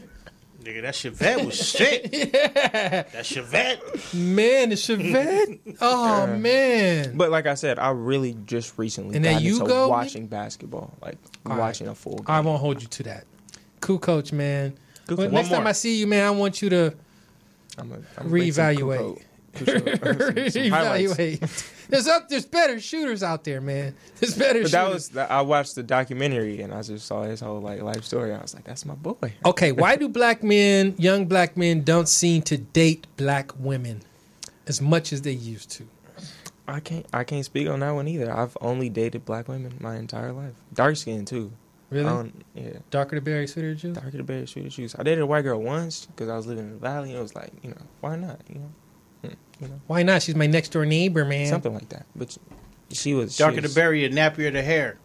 Nigga, that Chevette was sick. Yeah. That Chevette. Man, the Chevette? Oh, man. But like I said, I really just recently And got then you into go, watching basketball, like All watching right. a full game. I won't hold you to that. Cool coach, man. Kukoc. Well, One next time more. I see you, man, I want you to I'm reevaluate. Reevaluate. There's better shooters out there, man. There's better But shooters. I watched the documentary and I just saw his whole life story. I was like, that's my boy. Okay, why do young black men don't seem to date black women as much as they used to? I can't speak on that one either. I've only dated black women my entire life. Dark skin too. Really? Yeah. Darker the berry, sweeter the juice? Darker the berry, sweeter the juice. I dated a white girl once because I was living in the valley, and it was like, why not? Why not? She's my next door neighbor, man. Something like that. But she was Darker the berry and nappier the hair.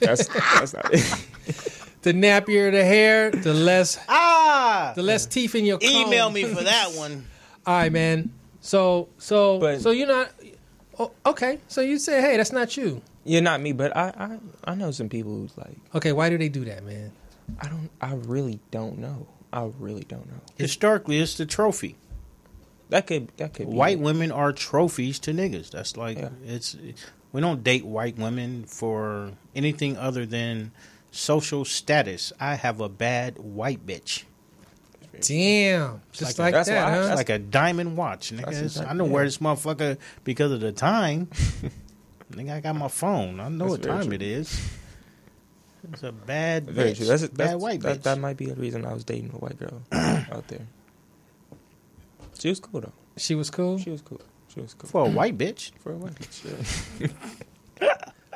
That's not it. The nappier the hair, the less teeth in your comb. Email me for that one. All right, man. So you're not. Oh, okay. So you say, hey, that's not you. You're not me, but I know some people who's like. Okay, why do they do that, man? I really don't know. Historically, it's the trophy. That could be White it. women are trophies to niggas. That's like Yeah. we don't date white women for anything other than social status. I have a bad white bitch. Damn, just like that's that, why huh? It's like a diamond watch, nigga. That's I know where this motherfucker because of the time. Nigga, I got my phone. I know That's what very time true. it is. It's a bad Very bitch. true. That's bad white bitch. That might be the reason I was dating a white girl out there. She was cool though. She was cool. She was cool. For a white bitch. For a white bitch.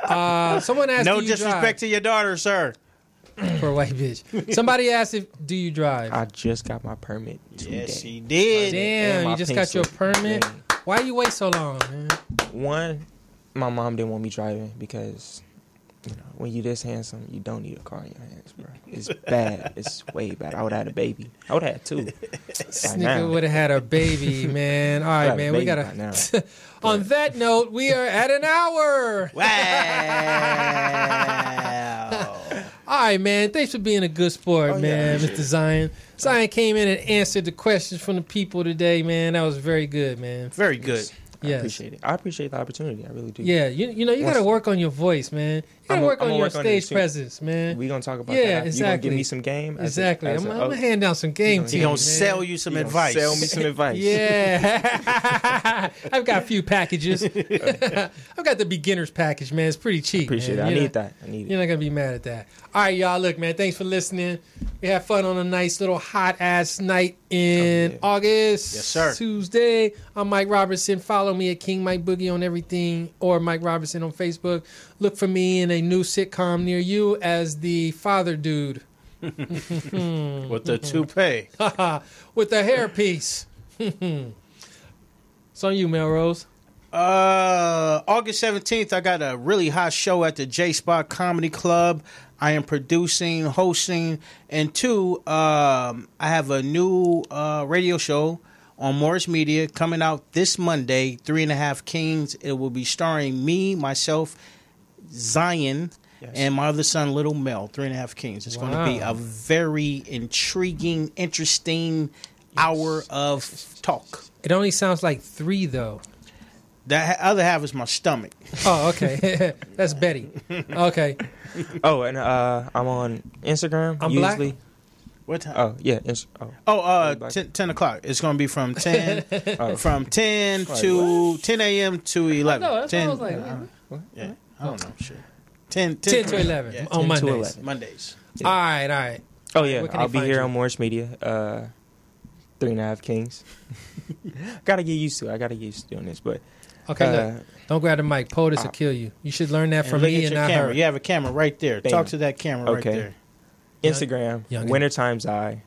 Yeah. Someone asked, No do you disrespect to your daughter, sir. drive? For a white bitch. Somebody asked do you drive? I just got my permit today. Yes, he did. Damn, And my you just pink got your slip. permit? Yeah. Why you wait so long, man? One, my mom didn't want me driving because, when you this handsome, you don't need a car in your hands, bro. It's bad. It's way bad. I would have had a baby. I would have had two. This By now. nigga would have had a baby, man. All right, Got a man. We baby gotta. by now. On that note, we are at an hour. Wow. All right, man. Thanks for being a good sport, man, Mr. Zion. Zion came in and answered the questions from the people today, man. That was very good, man. Very good. I Yes. appreciate it. I appreciate the opportunity. I really do. Yeah, you got to work on your voice, man. You got to work on your work on it stage soon. presence, man. We gonna talk about Yeah, that. exactly. You gonna give me some game? Exactly. I'm gonna hand down some game to He you, gonna man. sell you some advice. Sell me some advice. Yeah. I've got a few packages. I've got the beginner's package, man. It's pretty cheap. Appreciate man. it. I You're need not- that. I need You're it. not going to be mad at that. All right, y'all. Look, man, thanks for listening. We had fun on a nice little hot-ass night in yeah. August. Yes, sir. Tuesday. I'm Mike Robertson. Follow me at King Mike Boogie on everything or Mike Robertson on Facebook. Look for me in a new sitcom near you as the father dude With the toupee. with the hairpiece. It's on you, Mellroz. August 17th, I got a really hot show at the J Spot Comedy Club. I am producing, hosting, and I have a new radio show on Morris Media coming out this Monday, 3.5 Kings. It will be starring me, myself, Zion, and my other son, Little Mel, 3.5 Kings. It's going to be a very intriguing, interesting hour of talk. It only sounds like 3, though. The other half is my stomach. Oh, okay. That's Betty. Okay. Oh, and I'm on Instagram. I'm usually. black? What time? Oh yeah. 10 o'clock. It's going to be from 10 from 10 to 10 a.m. to 11. No, that's 10, what I was like. yeah, I don't know. Shit. 10 10 to 11 Yeah, on 10 to Mondays. 11. Mondays. Yeah. All right. Oh yeah. Where can I'll they be find here you? on Morris Media. 3.5 Kings. Gotta get used to it. I gotta get used to doing this, but Okay, look. Don't grab the mic. POTUS will kill you. You should learn that And from look me at and your not camera. her. You have a camera right there. Bam. Talk to that camera right Okay. there. Instagram. Youngin. Winter times I,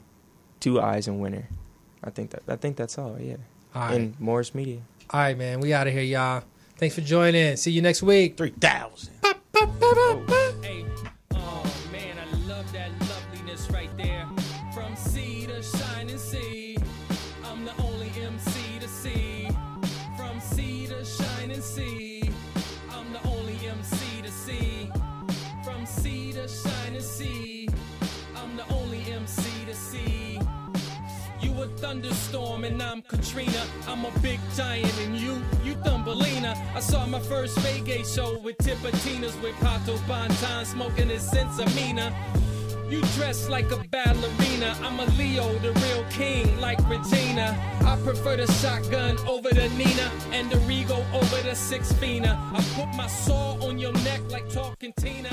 2 eyes in winter. I think that's all. Yeah. All right. In Morris Media. All right, man. We out of here, y'all. Thanks for joining. See you next week. 3,000. Hey, oh man, I love that loveliness right there. From sea to shining sea, I'm the only MC to see. From sea to shining sea, I'm the only MC to see. From sea to shining sea, I'm the only MC to see. You a thunderstorm and I'm Katrina. I'm a big giant and you Thumbelina. I saw my first reggae show with Tipatinas with Pato Bonton smoking his Sensamina. You dress like a ballerina. I'm a Leo, the real king, like Regina. I prefer the shotgun over the Nina and the Rego over the 6 Fina. I put my saw on your neck like talking Tina.